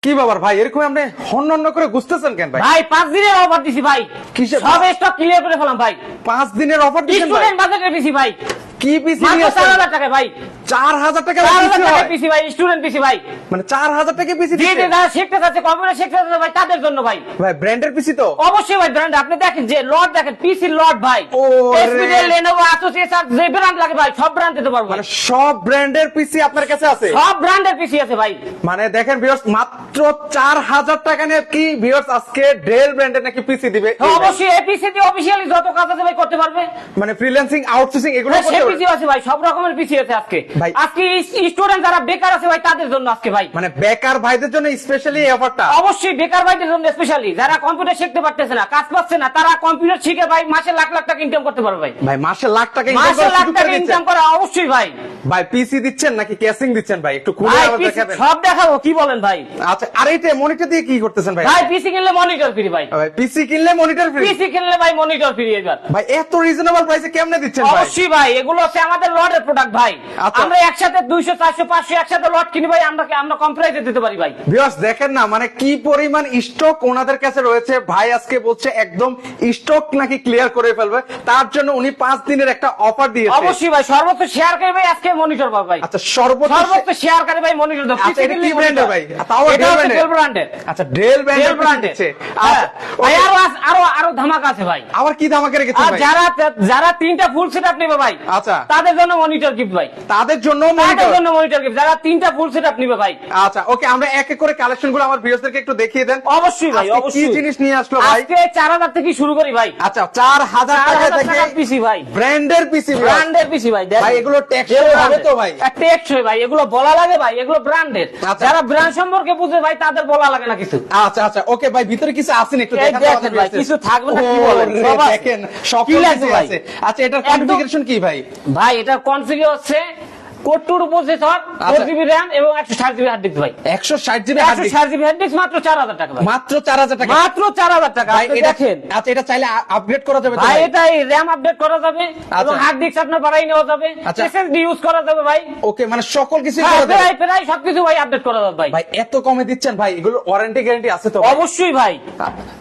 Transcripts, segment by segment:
কি ব্যাপার ভাই, এরকম আপনি হন্য করে বুঝতেছেন কেন ভাই? ভাই 5 দিনের অফার দিছি ভাই। কিসের সব স্টক ক্লিয়ার করে ফেলাম ভাই। 5 দিনের অফার দিচ্ছেন ভাই? স্টুডেন্ট বাজেটের পিসি ভাই। কি পিসি মাত্র নিয়েছেন? 4000 টাকা ভাই। 4000 টাকা 4000 টাকা পিসি ভাই, স্টুডেন্ট পিসি ভাই। মানে 4000 টাকা পিসি জি জি, দিচ্ছেন? যারা শিখতে চাচ্ছে, কম্পিউটার শিখতে চাচ্ছে ভাই, তাদের জন্য ভাই। ভাই ব্র্যান্ডের পিসি তো? অবশ্যই ভাই ব্র্যান্ড। আপনি দেখেন যে লট, দেখেন পিসি লট ভাই। ওরে। এসপিডেল, লেনোভো, আসুস, এসার যে ব্র্যান্ড লাগে ভাই সব ব্র্যান্ড দিতে পারবো। মানে সব ব্র্যান্ডের পিসি আপনার কাছে আছে? সব ব্র্যান্ডের পিসি আছে ভাই। মানে দেখেন ভিউয়ার্স, মাত্র 4000 টাকা নিয়ে কি ভিউয়ার্স আজকে ডেল ব্র্যান্ডের নাকি পিসি দিবে? হ্যাঁ, অবশ্যই এপিসি দিয়ে অফিশিয়ালি যত কাজ আছে ভাই করতে পারবে। মানে ফ্রিল্যান্সিং, আউটসোর্সিং এগুলো হ্যাঁ, সে করতে পিসি পারবে? আছে ভাই, সব রকমের পিসি আছে আজকে। ভাই। আজকে স্টুডেন্ট যারা বেকার আছে ভাই তাদের জন্য আজকে ভাই। মানে বেকার ভাইদের জন্য স্পেশালি এই অফারটা? অবশ্যই বেকার ভাইদের জন্য স্পেশালি, যারা কম্পিউটার শিখতে পারতেছে না, কাজ পাচ্ছে না, তারা কম্পিউটার শিখে ভাই মাসে লাখ লাখ টাকা ইনকাম করতে পারবে ভাই। ভাই মাসে লাখ টাকা মাসে লাখ টাকা ইনকাম করা অবশ্যই ভাই। ভাই পিসি দিচ্ছেন নাকি ক্যাশিং দিচ্ছেন ভাই? একটু খুলে ভাই আমাদের PC দেখাবেন। সব দেখাবো, কি বলেন ভাই? আচ্ছা, আর এইটা মনিটর দিয়ে কি করতেছেন ভাই? ভাই পিসি কিনলে মনিটর ফ্রি ভাই। ভাই পিসি কিনলে মনিটর ফ্রি? পিসি কিনলে ভাই মনিটর ফ্রি এবার। ভাই এত রিজনেবল প্রাইসে কেমনে দিচ্ছেন ভাই? অবশ্যই ভাই, এগুলো হচ্ছে আমাদের লটের প্রোডাক্ট ভাই। আচ্ছা। আমরা একসাথে 200 400 500 একসাথে লট কিনি ভাই, আমরা কম প্রাইসে দিতে পারি ভাই। ভিউয়ার্স দেখেন না, মানে কি পরিমাণ স্টক ওনাদের কাছে রয়েছে। ভাই আজকে বলছে একদম স্টক নাকি ক্লিয়ার করে ফেলবে, তার জন্য উনি 5 দিনের একটা অফার দিয়েছে। অবশ্যই ভাই, সর্বোচ্চ শেয়ার করে ভাই আজকে মনিটর পাবে ভাই। আচ্ছা, সর্বোচ্চ শেয়ার করে ভাই মনিটর দাও। আচ্ছা, এটা কি ব্র্যান্ডের ভাই? তাও এটা ডেল হচ্ছে ব্র্যান্ডের? ডেল ব্র্যান্ডের। আচ্ছা, ডেল ব্র্যান্ডের ব্র্যান্ডের। দিচ্ছে। হ্যাঁ, আচ্ছা, ভাই ওকে। আরো ধামাকা আছে ভাই। আবার কি ধামাকা রেখেছেন আর ভাই? যারা 3টা ফুল সেটআপ নেবে ভাই, আচ্ছা। তাদের জন্য মনিটর গিফট ভাই। তাদের জন্য তাদের মনিটর? জন্য মনিটর গিফট, যারা 3টা ফুল সেটআপ নেবে ভাই। আচ্ছা ওকে, আমরা এক এক করে কালেকশন গুলো আমার ভিউয়ার্সদেরকে একটু দেখিয়ে দেন। অবশ্যই ভাই, আজকে কি অবশ্যই। জিনিস নিয়ে আসলো ভাই? আজকে 4000 থেকে শুরু করি ভাই। আচ্ছা, 4000 টাকা 4000 থেকে টাকার পিসি ভাই। ব্র্যান্ডের পিসি। ব্র্যান্ডের পিসি ভাই। ভাই এগুলো টেকসই হবে তো ভাই? টেকসই ভাই, এগুলো বলা লাগে ভাই, এগুলো ব্র্যান্ডের। আচ্ছা। যারা ব্র্যান্ড সম্পর্কে বুঝে ভাই তাদের বলা লাগে না কিছু। আচ্ছা আচ্ছা ওকে ভাই, ভিতরে কিছু আছেন একটু এই দেখাতে দেখেন আমাদের ভাই, viewers-দের? কিছু থাকবে না, কি বলেন? ওরে, সব আছে। দেখেন সব কি লাগবে কিছু ভাই? আছে। আচ্ছা, এটার একদম- কনফিগারেশন কি ভাই? ভাই এটার কনফিগার হচ্ছে কোর প্রসেসর, 4GB RAM এবং 160GB হার্ড ডিস্ক ভাই। 160 GB hard disk, 160GB hard disk মাত্র 4000 টাকা ভাই। মাত্র 4000 টাকা? মাত্র 4000 টাকা। ভাই আপনি এটা দেখেন আচ্ছা, এটা চাইলে আপগ্রেড করা যাবে তো ভাই, ভাই? এটা RAM আপডেট করা যাবে এবং হার্ড ডিস্ক আপনার বাড়াই নেওয়া যাবে, আচ্ছা। SSD ইউজ করা যাবে ভাই। ওকে, মানে সকল কিছু হ্যাঁ, করা যাবে? প্রায় সবকিছু ভাই আপডেট করা যাবে ভাই। ভাই এত কমে দিচ্ছেন ভাই, এগুলোর ওয়ারেন্টি গ্যারান্টি আছে তো ভাই? অবশ্যই ভাই,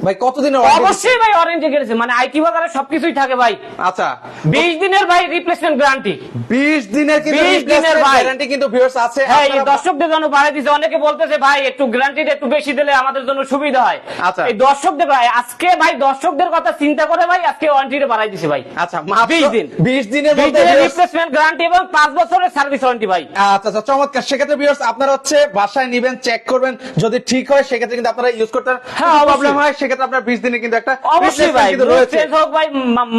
ভাই কতদিনের ওয়ারেন্টি? অবশ্যই ভাই ওয়ারেন্টি গেছে, মানে আইটি বাজারে সবকিছুই থাকে ভাই। আচ্ছা, 20 দিনের ভাই রিপ্লেসমেন্ট গ্যারান্টি। 20 দিনের কিন্তু 20 দিনের ভাই। গ্যারান্টি কিন্তু ভিউয়ার্স আছে। হ্যাঁ, এই আপনারা- দর্শকদের জন্য বাড়াই দিছে। অনেকে বলতেছে ভাই একটু গ্যারান্টিটা একটু বেশি দিলে আমাদের জন্য সুবিধা হয়। আচ্ছা। এই দর্শকদের ভাই আজকে ভাই দর্শকদের কথা চিন্তা করে ভাই আজকে ওয়ারেন্টিটা বাড়াই দিছে ভাই। আচ্ছা, মাত্র 20 দিন। 20 দিনের 20 মধ্যে দিনের viewers- রিপ্লেসমেন্ট গ্যারান্টি এবং 5 বছরের সার্ভিস ওয়ারেন্টি ভাই। আচ্ছা আচ্ছা, চমৎকার। সেক্ষেত্রে ভিউয়ার্স আপনারা হচ্ছে বাসায় নিবেন, চেক করবেন, যদি ঠিক হয় সেক্ষেত্রে কিন্তু আপনারা ইউজ করতে পারেন। হ্যাঁ, অবশ্যই। প্রবলেম হয় সেক্ষেত্রে আপনার 20 দিনে কিন্তু একটা অবশ্যই ভাই, replacement কিন্তু রয়েছে। চেঞ্জ হোক ভাই,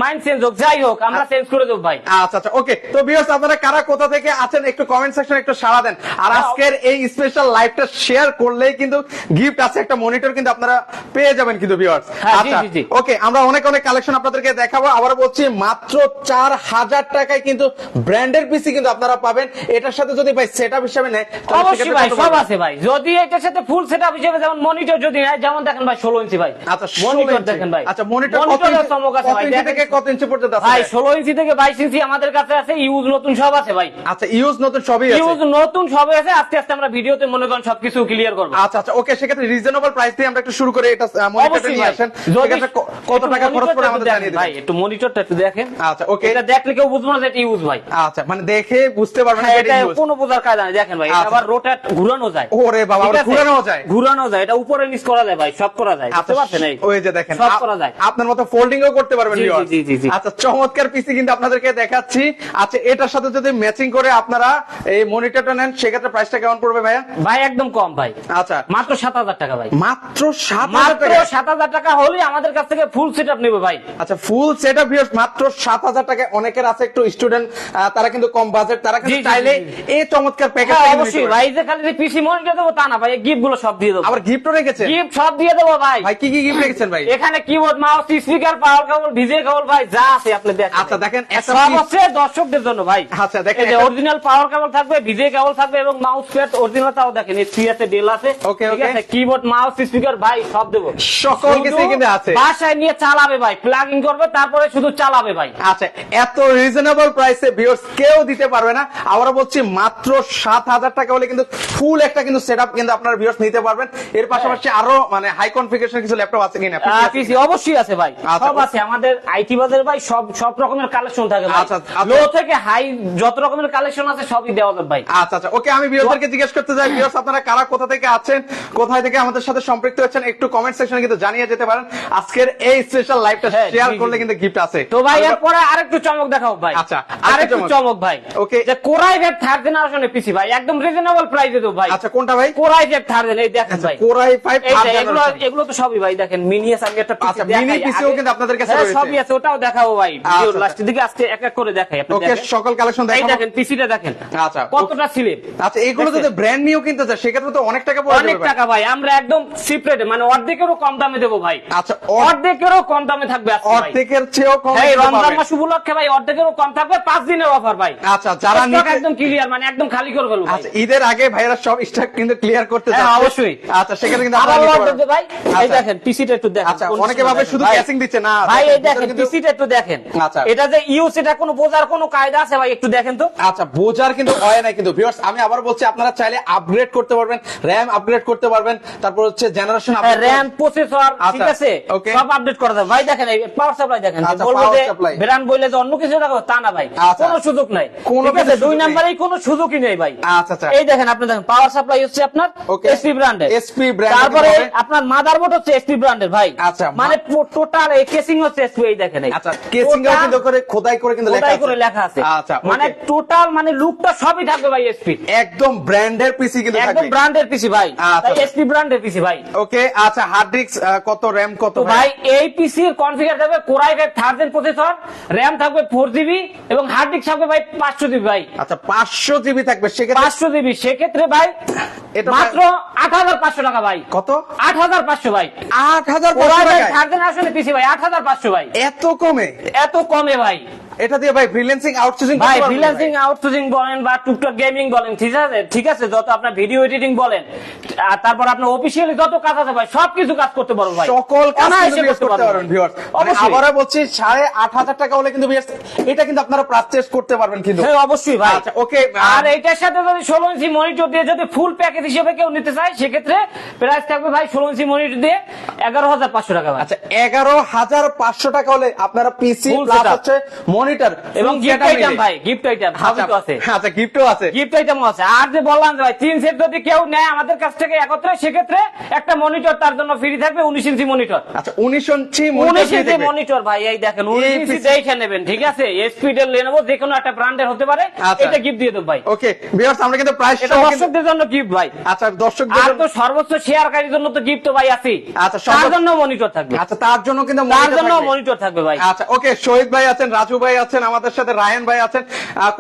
মাইন্ড চেঞ্জ হোক, যাই হোক আমরা চেঞ্জ করে দেব ভাই। আচ্ছা আচ্ছা ওকে। তো ভিউয়ার্স আপনারা কারা কোথা থেকে আছেন একটু কমেন্ট সেকশনে একটু সাড়া দেন। আর আজকের এই স্পেশাল লাইভটা শেয়ার করলেই কিন্তু গিফট আছে, একটা মনিটর কিন্তু আপনারা পেয়ে যাবেন কিন্তু ভিউয়ার্স। হ্যাঁ, জি, আচ্ছা জি, জি। ওকে, আমরা অনেক অনেক কালেকশন আপনাদেরকে দেখাবো। আবার বলছি মাত্র 4000 টাকায় কিন্তু ব্র্যান্ডের পিসি কিন্তু আপনারা পাবেন। এটার সাথে যদি ভাই সেটআপ হিসেবে নেয় তাহলে অবশ্যই সেক্ষেত্রে ভাই কত সব পড়বে? আছে ভাই। যদি এটার সাথে ফুল সেটআপ হিসেবে যেমন মনিটর যদি নেয়, যেমন দেখেন ভাই 16 ইঞ্চি ভাই। আচ্ছা, 16 মনিটর ইঞ্চি। দেখেন ভাই। আচ্ছা, মনিটর কত মনিটরের ইঞ্চি- চমক আছে কত ভাই, ইঞ্চি দেখেন। থেকে কত ইঞ্চি পর্যন্ত আছে ভাই ভাই? 16 ইঞ্চি থেকে 22 ইঞ্চি আমাদের কাছে আছে, ইউজ নতুন সব আছে ভাই। আচ্ছা, ইউজ নতুন সবই আছে। ইউজ নতুন সবই আছে। আস্তে আস্তে আমরা ভিডিওতে মনে করেন সবকিছু ক্লিয়ার করবো। আচ্ছা আচ্ছা ওকে, সেক্ষেত্রে রিজনেবল প্রাইস দিয়ে আমরা একটু শুরু করে এটা মনিটরটা অবশ্যই নিয়ে ভাই। আসেন। যদি সেক্ষেত্রে কত টাকা খরচ করে আমাদের দেখেন জানিয়ে ভাই, দিবেন। একটু মনিটরটা একটু দেখেন। আচ্ছা ওকে, এটা দেখলে কেউ বুঝবো না যে এটা ইউজ ভাই। আচ্ছা মানে দেখে বুঝতে পারবেন না হ্যাঁ, এটা এটা use। কোনো বোঝার কাজ নাই। দেখেন ভাই, এটা আচ্ছা। আবার রোটেট ঘুরানো যায়। ওরে বাবা, ঠিক আবার আছে? ঘুরানোও যায়? ঘুরানো যায়, এটা উপরে নিচ করা যায় ভাই, সব করা যায়। বুঝতে আচ্ছা, পারছেন? এই ওই যে দেখেন সব করা যায়। আপনার মতো ফোল্ডিংও করতে পারবেন জি, জি, viewers। জি, জি, জি। আচ্ছা, চমৎকার পিসি কিন্তু আপনাদেরকে দেখাচ্ছি। আচ্ছা, এটার সাথে যদি ম্যাচিং করে আপনারা এই মনিটরটা নেন সেক্ষেত্রে প্রাইসটা কেমন পড়বে ভাইয়া? ভাই একদম কম ভাই, আচ্ছা, মাত্র 7000 টাকা ভাই। মাত্র 7000 মাত্র টাকা? 7000 টাকা হলেই আমাদের কাছ থেকে ফুল সেটআপ নেবে ভাই। আচ্ছা, ফুল সেটআপ ভিউয়ার্স মাত্র 7000 টাকায়। অনেকের আছে একটু স্টুডেন্ট, তারা কিন্তু কম বাজেট, তারা কিন্তু জি, জি, চাইলে জি, জি। এই চমৎকার হ্যাঁ, প্যাকেজটা অবশ্যই ভাই, যে খালি পিসি মনিটর দেবো তা না ভাই, গিফট গুলো সব দিয়ে দেবো। আবার গিফটও রেখেছেন? গিফট সব দিয়ে দেবো ভাই। ভাই কি কি গিফট রেখেছেন ভাই? এখানে কিবোর্ড, মাউস, স্পিকার, পাওয়ার কেবল, ভিজে কেবল ভাই, যা আছে আপনি দেখেন। আচ্ছা, দেখেন একটা সব piece- হচ্ছে দর্শকদের জন্য ভাই। আচ্ছা, দেখেন এই যে একটা- অরিজিনাল পাওয়ার কেবল থাকবে, ভিজে কেবল থাকবে এবং মাউস প্যাড অরিজিনাল তাও দেখেন, এসপি আছে, ডেল আছে। ওকে, ঠিক ওকে। আছে, কিবোর্ড, মাউস, স্পিকার ভাই সব দেবো। সকল কিছুই কিন্তু আছে। বাসায় নিয়ে চালাবে ভাই, প্লাগ ইন করবে তারপরে শুধু চালাবে ভাই। আচ্ছা, এত রিজনেবল প্রাইসে ভিউয়ার্স কেউ দিতে পারবে না। আবারও বলছি, মাত্র 7,000 টাকা হলে কিন্তু ফুল একটা কিন্তু সেটআপ কিন্তু আপনারা ভিউয়ার্স নিতে পারবেন। এর পাশাপাশি আরো মানে হাই কনফিগারেশন কিছু ল্যাপটপ আছে কিনা? পিসি অবশ্যই আছে ভাই, আচ্ছা, সব আছে আমাদের আইটি বাজারে ভাই, সব রকমের কালেকশন থাকে ভাই। আচ্ছা, আচ্ছা। লো থেকে হাই যত রকমের কালেকশন আছে সবই দেওয়া যাবে ভাই। আচ্ছা আচ্ছা, ওকে, আমি ভিউয়ারদেরকে জিজ্ঞেস করতে চাই, ভিউয়ার্স আপনারা কারা কোথা থেকে আছেন, কোথায় থেকে আমাদের সাথে সম্পৃক্ত হচ্ছেন, একটু কমেন্ট সেকশনে কিন্তু জানিয়ে যেতে পারেন। আজকের এই স্পেশাল লাইভটা হ্যাঁ, শেয়ার জি, জি। করলে কিন্তু গিফট আছে। তো ভাই এরপরে আরেকটু চমক দেখাও ভাই। আচ্ছা, আরেকটু চমক ভাই। ওকে। যে কোরাই ভেব থার্ড জেনারেশনের পিসি ভাই, একদম রিজনেবল প্রাইসে দেবো ভাই। আচ্ছা, কোনটা ভাই? কোরাই ভেব থার্ড এই দেখেন ভাই, কোরাই 5 এই যে এগুলো তো সবই ভাই দেখেন, মিনি এস আমি একটা আচ্ছা, পিসি mini PC ও কিন্তু আপনাদের কাছে রয়েছে। সবই আছে, ওটাও দেখাবো ভাই। আচ্ছা, ভিডিও আচ্ছা। লাস্টের দিকে আজকে এক এক করে দেখাই আপনি ওকে, দেখেন। সকল কালেকশন এই দেখাবো। দেখেন পিসিটা দেখেন আচ্ছা, কতটা স্লিপ। আচ্ছা, এগুলো যদি ব্র্যান্ড নিউ কিনতে চায় সেক্ষেত্রে তো অনেক টাকা পড়ে অনেক যাবে ভাই। টাকা ভাই, আমরা একদম সিপ্রেটে মানে অর্ধেকেরও কম দামে দেবো ভাই। আচ্ছা, অর্ধেকেরও কম দামে থাকবে আজকে ভাই। অর্ধেকের চেয়েও কম এই দিতে রমজান পারবে। মাস উপলক্ষে ভাই অর্ধেকেরও কম থাকবে, 5 দিনের অফার ভাই। আচ্ছা, যারা Stock নিতে একদম ক্লিয়ার, মানে একদম খালি করে ফেলবো ভাই। আচ্ছা, ঈদের আগে ভাইরা সব স্টক কিন্তু ক্লিয়ার করতে হ্যাঁ, যাচ্ছে। অবশ্যই। আচ্ছা, সেখানে কিন্তু আবার আপনারা নিতে order পারবেন। দেবে ভাই। এই আচ্ছা। দেখেন পিসিটা একটু দেখেন। আচ্ছা, কোন অনেকে সময় ভাবে দেখেন শুধু ভাই। ক্যাচিং দিচ্ছে না। ভাই এই ভিতরে দেখেন কিন্তু- পিসিটা একটু দেখেন। আচ্ছা। এটা যে ইউজ, এটা কোনো বোঝার কোনো কায়দা আছে ভাই? একটু দেখেন তো। আচ্ছা, বোঝার কিন্তু হয় না কিন্তু ভিউয়ার্স, আমি আবার বলছি, আপনারা চাইলে আপগ্রেড করতে পারবেন, র‍্যাম আপগ্রেড করতে পারবেন, তারপর হচ্ছে জেনারেশন আপগ্রেড। র‍্যাম, প্রসেসর, ঠিক আচ্ছা, আছে, okay। সব আপডেট করা যাবে ভাই। দেখেন এই পাওয়ার সাপ্লাই দেখেন, যে আচ্ছা, বলবো power যে supply। ব্র্যান্ড বললে যে অন্য কিছু দেখাবো তা না ভাই, আচ্ছা। কোনো সুযোগ নাই। কোনো ঠিক আছে, কিছু দুই সুযোগ নেই। নাম্বারেই কোনো সুযোগই নেই ভাই। আচ্ছা, আচ্ছা। এই দেখেন আপনি দেখেন পাওয়ার সাপ্লাই হচ্ছে আপনার Okay। এসপি ব্র্যান্ডের। SP ব্র্যান্ডের তারপরে হবে। আপনার মাদারবোর্ড হচ্ছে এসপি ব্র্যান্ডের ভাই। আচ্ছা, মানে টোটাল এই কেসিং হচ্ছে এসপি, এই দেখেন এই। আচ্ছা, কেসিং Total- কিন্তু করে খোদাই করে কিন্তু লেখা খোদাই আছে। করে লেখা আছে। আচ্ছা, মানে okay। টোটাল মানে লুকটা সবই থাকবে ভাই এসপি, একদম ব্র্যান্ডের পিসি কিন্তু একদম থাকবে। ব্র্যান্ডের পিসি ভাই। আচ্ছা। তাই এসপি ব্র্যান্ডের পিসি ভাই। ওকে, আচ্ছা, হার্ড ডিস্ক কত, র‍্যাম কত তো ভাই এই পিসির কনফিগার থাকবে core i 5 third gen processor, RAM থাকবে 4GB এবং হার্ড ডিস্ক থাকবে ভাই 500GB ভাই। আচ্ছা, 500 জিবি থাকবে সেক্ষেত্রে 500GB সেক্ষেত্রে ভাই এটা মাত্র 8,500 টাকা ভাই। কত? 8,500 ভাই। 8,500 কোরাই টাকায়? থার্ড জেন আসলে পিসি ভাই 8,500 ভাই। এত কমে? এত কমে ভাই। এটা দিয়ে ভাই ফ্রিল্যান্সিং আউটসোর্সিং ভাই ফ্রিল্যান্সিং আউটসোর্সিং বলেন বা টুকটাক গেমিং বলেন, ঠিক আছে যত আপনার ভিডিও এডিটিং বলেন, আর তারপর আপনার অফিসিয়ালি যত কাজ আছে ভাই সবকিছু কাজ করতে পারবো ভাই। সকল কাজ অনায়াসে কিন্তু ভিউয়ার্স করতে পারবেন ভিউয়ার্স। মানে অবশ্যই। আবারো বলছি, 8,500 টাকা হলে কিন্তু ভিউয়ার্স এটা কিন্তু আপনারা পারচেজ করতে পারবেন কিন্তু। হ্যাঁ, অবশ্যই ভাই। আচ্ছা, ওকে। আর এইটার সাথে যদি 16 ইঞ্চি মনিটর দিয়ে যদি ফুল প্যাকেজ হিসেবে কেউ নিতে চায় সেক্ষেত্রে প্রাইস থাকবে ভাই 16 ইঞ্চি মনিটর দিয়ে 11,500 টাকা ভাই। আচ্ছা, 11,500 টাকা হলে আপনারা পিসি Full প্লাস setup। হচ্ছে মনিটর এবং গিফট আইটেম ভাই, গিফট আইটেম সবই তো আছে। আচ্ছা, গিফটও আছে। গিফট আইটেম আছে। আর যে বললাম যে ভাই 3 সেট যদি কেউ নেয় আমাদের কাছ থেকে একত্রে, সেক্ষেত্রে একটা মনিটর তার জন্য ফ্রি থাকবে, 19 ইঞ্চি মনিটর। আচ্ছা, 19 ইঞ্চি 19 মনিটর ইঞ্চি মনিটর ভাই, এই দেখেন 19 ইঞ্চি দেখে নেবেন, ঠিক আছে, এসপি ডেল লেনোভো যে কোনো একটা ব্র্যান্ডের হতে পারে, আচ্ছা। এটা গিফট দিয়ে দেব ভাই। ওকে ভিউয়ার্স, আমরা কিন্তু প্রাইস এটা দর্শকদের জন্য গিফট ভাই। আচ্ছা, দর্শকদের আর জন্য- তো সর্বোচ্চ শেয়ারকারীর জন্য তো গিফট তো ভাই আছে। আচ্ছা, তার জন্য মনিটর থাকবে, আচ্ছা, তার জন্য কিন্তু তার monitor জন্য থাকবে। মনিটর থাকবে ভাই। আচ্ছা, ওকে, শহীদ ভাই আছেন, রাজু ভাই আছেন, আমাদের সাথে রায়হান ভাই আছেন।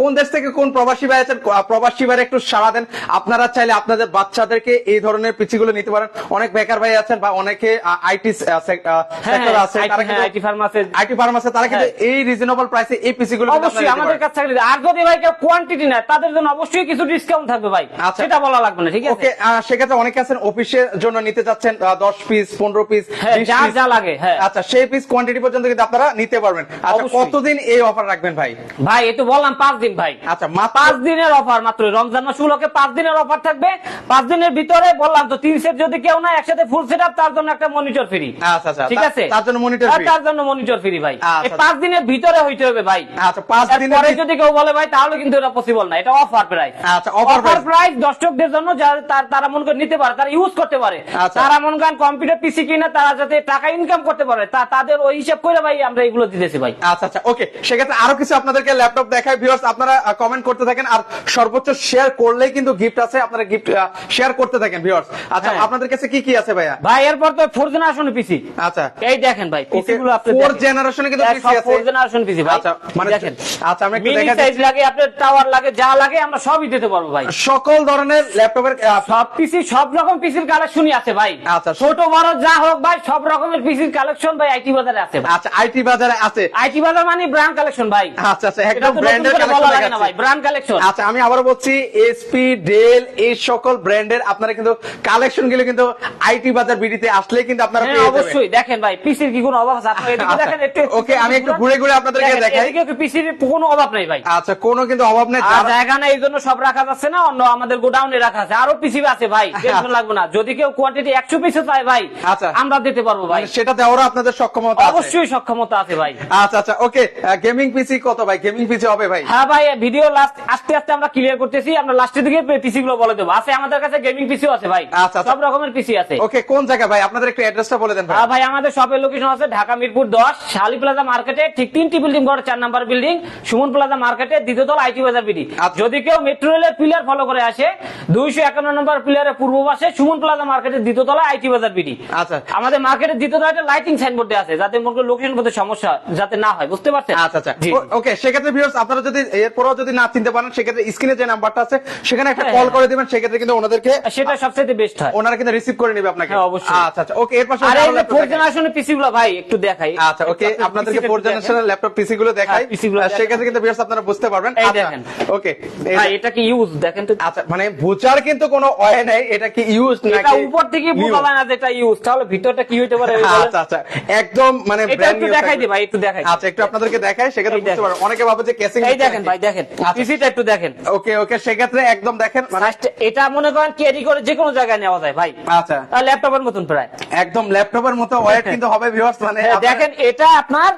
কোন দেশ থেকে কোন প্রবাসী ভাই আছেন? প্রবাসী ভাই একটু সাড়া দেন। আপনারা চাইলে আপনাদের বাচ্চাদেরকে এই ধরনের পিসিগুলো নিতে পারেন। অনেক বেকার ভাই আছেন বা অনেকে আইটি সেক্টর আছে, তারা কিন্তু আইটি ফার্মাসি আইটি ফার্ম আছে, তারা কিন্তু এই রিজনেবল প্রাইসে এই পিসিগুলো অবশ্যই আমাদের কাছে থাকলে। আর যদি ভাই কেউ কোয়ান্টিটি নেয় তাদের জন্য অবশ্যই কিছু ডিসকাউন্ট থাকবে ভাই, আচ্ছা। সেটা বলা লাগবে না, ঠিক আছে। ওকে, সেক্ষেত্রে অনেকে আছেন অফিসের জন্য নিতে যাচ্ছেন 10 পিস 15 পিস হ্যাঁ, যা লাগে, হ্যাঁ। আচ্ছা, সেই পিস কোয়ান্টিটি পর্যন্ত কিন্তু আপনারা নিতে পারবেন। আচ্ছা, অবশ্যই। কতদিন এই অফার রাখবেন ভাই? ভাই এই তো বললাম 5 দিন ভাই। আচ্ছা, মাত্র 5 দিনের অফার, মাত্র রমজান মাস উপলক্ষে 5 দিনের অফার থাকবে। 5 দিনের ভিতরে বললাম তো 3 সেট যদি কেউ না একসাথে ফুল সেটআপ, তার জন্য একটা মনিটর ফ্রি। আচ্ছা, আচ্ছা, ঠিক আছে, তার জন্য মনিটর আর তার জন্য মনিটর ফ্রি ভাই। আচ্ছা। এই 5 দিনের ভিতরে হইতে হবে ভাই। আচ্ছা, 5 দিনের পরে যদি কেউ বলে ভাই তাহলে কিন্তু এটা পসিবল না, এটা অফার প্রাইস। আচ্ছা, offer price। প্রাইস দর্শকদের জন্য, যারা তারা মন করে নিতে পারে, তারা ইউজ করতে পারে, আচ্ছা। তারা মন করেন কম্পিউটার পিসি কিনে তারা যাতে টাকা ইনকাম করতে পারে, তাদের ওই হিসাব করে ভাই আমরা এগুলো দিতেছি ভাই। আচ্ছা, আচ্ছা, ওকে, সেক্ষেত্রে আরো কিছু আপনাদেরকে ল্যাপটপ দেখাই ভিউয়ার্স, আপনারা কমেন্ট করতে থাকেন আর সর্বোচ্চ শেয়ার করলেই কিন্তু গিফট আছে, আপনারা গিফট শেয়ার করতে থাকেন ভিউয়ার্স। আচ্ছা, হ্যাঁ। আপনাদের কাছে কি কি আছে ভাইয়া? ভাই এরপর তো 4 জেনারেশন পিসি। আচ্ছা, এই দেখেন ভাই পিসি গুলো আপনি 4 জেনারেশনে কিন্তু পিসি আছে। 4 জেনারেশন পিসি ভাই। আচ্ছা, মানে দেখেন, আচ্ছা, আমরা একটু মিনি দেখা সাইজ লাগে, আপনার টাওয়ার লাগে, যা লাগে আমরা সবই দিতে পারবো ভাই। সকল ধরনের ল্যাপটপের সব পিসি, সব রকম পিসির কালেকশনই আছে ভাই। আচ্ছা। ছোট বড় যা হোক ভাই, সব রকমের পিসির কালেকশন ভাই আইটি বাজারে আছে ভাই। আচ্ছা আইটি বাজারে আছে। আইটি বাজার মানে ব্র্যান্ড কালেকশন ভাই। আচ্ছা আচ্ছা এটা একদম তো নতুন ব্র্যান্ডের করে কালেকশন বলা লাগে না দেখাচ্ছি। ভাই, ব্র্যান্ড কালেকশন। আচ্ছা আমি আবারও বলছি এসপি ডেল এই সকল ব্র্যান্ডের আপনারা কিন্তু কালেকশন গুলো কিন্তু আইটি বাজার বিডিতে আসলে কিন্তু আপনারা হ্যাঁ পেয়ে যাবেন। অবশ্যই দেখেন ভাই, পিসির কি কোনো অভাব আছে? আপনারা এদিকে আচ্ছা, দেখেন একটু। ওকে, আমি একটু ঘুরে ঘুরে আপনাদেরকে দেখেন, দেখাই। এদিকে পিসির কোনো অভাব নেই ভাই। আচ্ছা কোনো কিন্তু অভাব নেই। আর জায়গা নাই, এই জন্য সব রাখা যাচ্ছে না, অন্য আমাদের গোডাউনে রাখা আছে। আরো পিসি আছে ভাই, টেনশন লাগবে না। যদি কেউ কোয়ান্টিটি 100 পিসও চায় ভাই, আচ্ছা। আমরা দিতে পারবো ভাই। মানে সেটা দেওয়ারও আপনাদের সক্ষমতা আছে। অবশ্যই সক্ষমতা আছে ভাই। আচ্ছা আচ্ছা ওকে, গেমিং পিসি কত ভাই? গেমিং পিসি হবে ভাই? হ্যাঁ ভাই, ভিডিও লাস্ট আস্তে আস্তে আমরা ক্লিয়ার করতেছি, আমরা লাস্টের দিকে পিসি গুলো বলে দেবো। আছে আমাদের কাছে গেমিং পিসিও আছে ভাই, আচ্ছা, আচ্ছা। সব রকমের পিসি আছে। ওকে কোন জায়গা ভাই? আপনাদের একটু অ্যাড্রেসটা বলে দেন ভাই। হ্যাঁ ভাই, আমাদের শপের লোকেশন আছে ঢাকা মিরপুর 10 শালি প্লাজা মার্কেটে, ঠিক 3টি বিল্ডিং ঘর, 4 নাম্বার বিল্ডিং সুমন প্লাজা মার্কেটে, দ্বিতীয় তলা আইটি বাজার বিডি। আচ্ছা। যদি কেউ মেট্রো রেলের পিলার ফলো করে আসে 251 নম্বর পিলারের পূর্ব পাশে সুমন প্লাজা মার্কেটের দ্বিতীয় তলা আইটি বাজার বিডি। আচ্ছা আমাদের মার্কেটের দ্বিতীয় তলায় লাইটিং সাইনবোর্ডে আছে, যাতে মনে লোকেশন বলতে সমস্যা যাতে না হয়, বুঝতে পারছেন? আচ্ছা আচ্ছা জি। ওকে, সেক্ষেত্রে ভিউয়ার্স আপনারা যদি এরপরও যদি না চিনতে পারেন সেক্ষেত্রে স্ক্রিনে যে নাম্বারটা আছে সেখানে একটা হ্যাঁ, কল হ্যাঁ। করে দিবেন, সেক্ষেত্রে কিন্তু ওনাদেরকে সেটা সবচেয়ে বেস্ট হয়। ওনারা কিন্তু রিসিভ করে নেবে আপনাকে। হ্যাঁ, অবশ্যই। আচ্ছা আচ্ছা ওকে, এর পাশে আর এই আরো যে ল্যাপটপ 4 দেখাই। জেনারেশনের পিসি গুলো ভাই একটু দেখাই। আচ্ছা ওকে, আপনাদেরকে 4 জেনারেশনের ল্যাপটপ পিসি গুলো দেখাই। হ্যাঁ, PC গুলো দেখাই। সেক্ষেত্রে কিন্তু ভিউয়ার্স আপনারা বুঝতে পারবেন। এই আচ্ছা দেখেন। ওকে ভাই এটা কি ইউজ দেখেন তো। আচ্ছা মানে বুচার কিন্তু কোনো ওয়ে নাই, এটা কি ইউজ এটা নাকি উপর থেকে new? বোঝা যায় না যে এটা ইউজ, তাহলে ভিতরটা কি হইতে পারে বলেন? আচ্ছা আচ্ছা একদম মানে এটা ব্র্যান্ড একটু নিউ দেখাই দি ভাই, একটু দেখাই দিই। আচ্ছা একটু আপনাদেরকে দেখাই, সেক্ষেত্রে এই বুঝতে দেখেন। পারবেন। অনেকে ভাবে যে কেসিং। এই দেখেন ভাই, দেখেন আচ্ছা। পিসিটা একটু দেখেন। ওকে ওকে, সেক্ষেত্রে একদম দেখেন মানে এটা মনে করেন ক্যারি করে যে কোনো জায়গায় নেওয়া যায় ভাই, আচ্ছা ল্যাপটপের মতন প্রায়। একদম ল্যাপটপের মতো ওয়েট কিন্তু হবে ভিউয়ার্স, মানে হ্যাঁ, আপনার- দেখেন এটা আপনার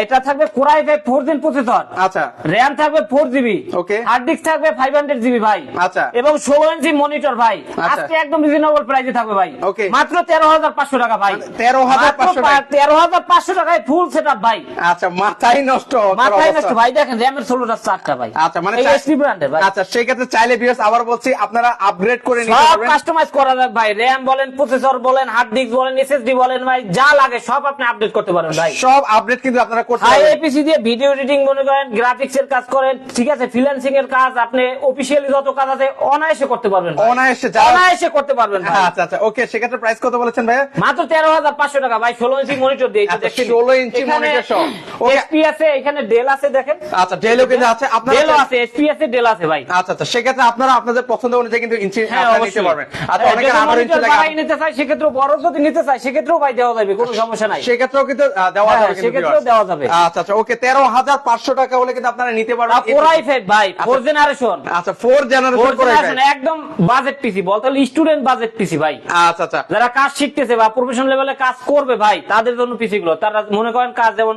এটা থাকবে কোরাই 4 জেন প্রসেসর, আচ্ছা র‍্যাম থাকবে 4 জিবি, Okay. হার্ড ডিস্ক থাকবে 500 জিবি ভাই, আচ্ছা। এবং 16 ইঞ্চি মনিটর ভাই। আচ্ছা। আজকে একদম রিজনেবল প্রাইসে থাকবে ভাই, Okay. মাত্র 13,500 টাকা ভাই। মানে 13,500 টাকা। 13,500 টাকায় ফুল সেটআপ ভাই, আচ্ছা মাথায় নষ্ট হওয়ার মাথায় অবস্থা। নষ্ট ভাই। দেখেন র‍্যামের 16টা 4টা ভাই, আচ্ছা মানে এই এসপি ব্র্যান্ডের ভাই। আচ্ছা সেক্ষেত্রে চাইলে ভিউয়ার্স আবার বলছি আপনারা আপগ্রেড করে নিতে সব পারবেন। কাস্টমাইজ করা যায় ভাই, র‍্যাম বলেন, প্রসেসর বলেন, হার্ড ডিস্ক বলেন, এসএসডি বলেন ভাই, যা লাগে সব আপনি আপডেট করতে পারেন ভাই। সব আপডেট কিন্তু আপনারা করতে হাই পারবেন। এপিসি দিয়ে ভিডিও এডিটিং মনে করেন, গ্রাফিক্স এর কাজ করেন, ঠিক আছে, ফ্রিল্যান্সিং এর কাজ, আপনি অফিশিয়ালি যত কাজ আছে অনায়াসে করতে পারবেন ভাই। অনায়াসে যারা- অনায়াসে করতে পারবেন ভাই। আচ্ছা আচ্ছা ওকে, সেক্ষেত্রে প্রাইস কত বলেছেন ভাইয়া? মাত্র 13,500 টাকা ভাই, 16 ইঞ্চি মনিটর দিয়ে আচ্ছা, 16 ইঞ্চি monitor সহ। Okay. এসপি আছে, এখানে ডেল আছে, দেখেন আচ্ছা ডেলও কিন্তু আছে আপনারা ডেল আছে, এসপি আছে, ডেল আছে ভাই। আচ্ছা আচ্ছা সেক্ষেত্রে আপনারা আপনাদের পছন্দ অনুযায়ী কিন্তু ইঞ্চি হ্যাঁ, আপনারা নিতে অবশ্যই। পারবেন। আচ্ছা হ্যাঁ, অনেকের যদি 18 ইঞ্চি monitor লাগে, বাড়াই নিতে চায় সেক্ষেত্রেও, বড় যদি নিতে চায় সেক্ষেত্রেও ভাই দেওয়া যাবে, কোনো সমস্যা নাই। সেক্ষেত্রেও কিন্তু দেওয়া হ্যাঁ, যাবে কিন্তু সেক্ষেত্রেও viewers। দেওয়া যাবে। আচ্ছা আচ্ছা ওকে, 13,500 টাকা হলে কিন্তু আপনারা নিতে পারবেন। কোরাই 5 ভাই, 4 জেনারেশন, আচ্ছা 4 জেনারেশন করে একদম বাজেট পিসি, বলতে স্টুডেন্ট বাজেট পিসি ভাই। আচ্ছা আচ্ছা যারা কাজ শিখতেছে বা প্রফেশনাল লেভেলে কাজ করবে ভাই, তাদের জন্য পিসি গুলো, তারা মনে করেন কাজ যেমন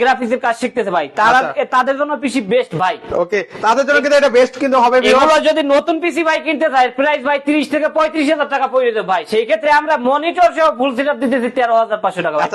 গ্রাফিক্স এর কাজ শিখতেছে ভাই, তারা আচ্ছা। তাদের জন্য পিসি বেস্ট ভাই। ওকে, তাদের জন্য কিন্তু এটা বেস্ট কিন্তু হবে viewers। এগুলো যদি নতুন পিসি ভাই কিনতে চায়, প্রাইস ভাই 30 থেকে 35,000 টাকা পড়ে যাবে ভাই। সেই ক্ষেত্রে আমরা মনিটর সহ ফুল সেটআপ দিতেছি 13,500 টাকা ভাই।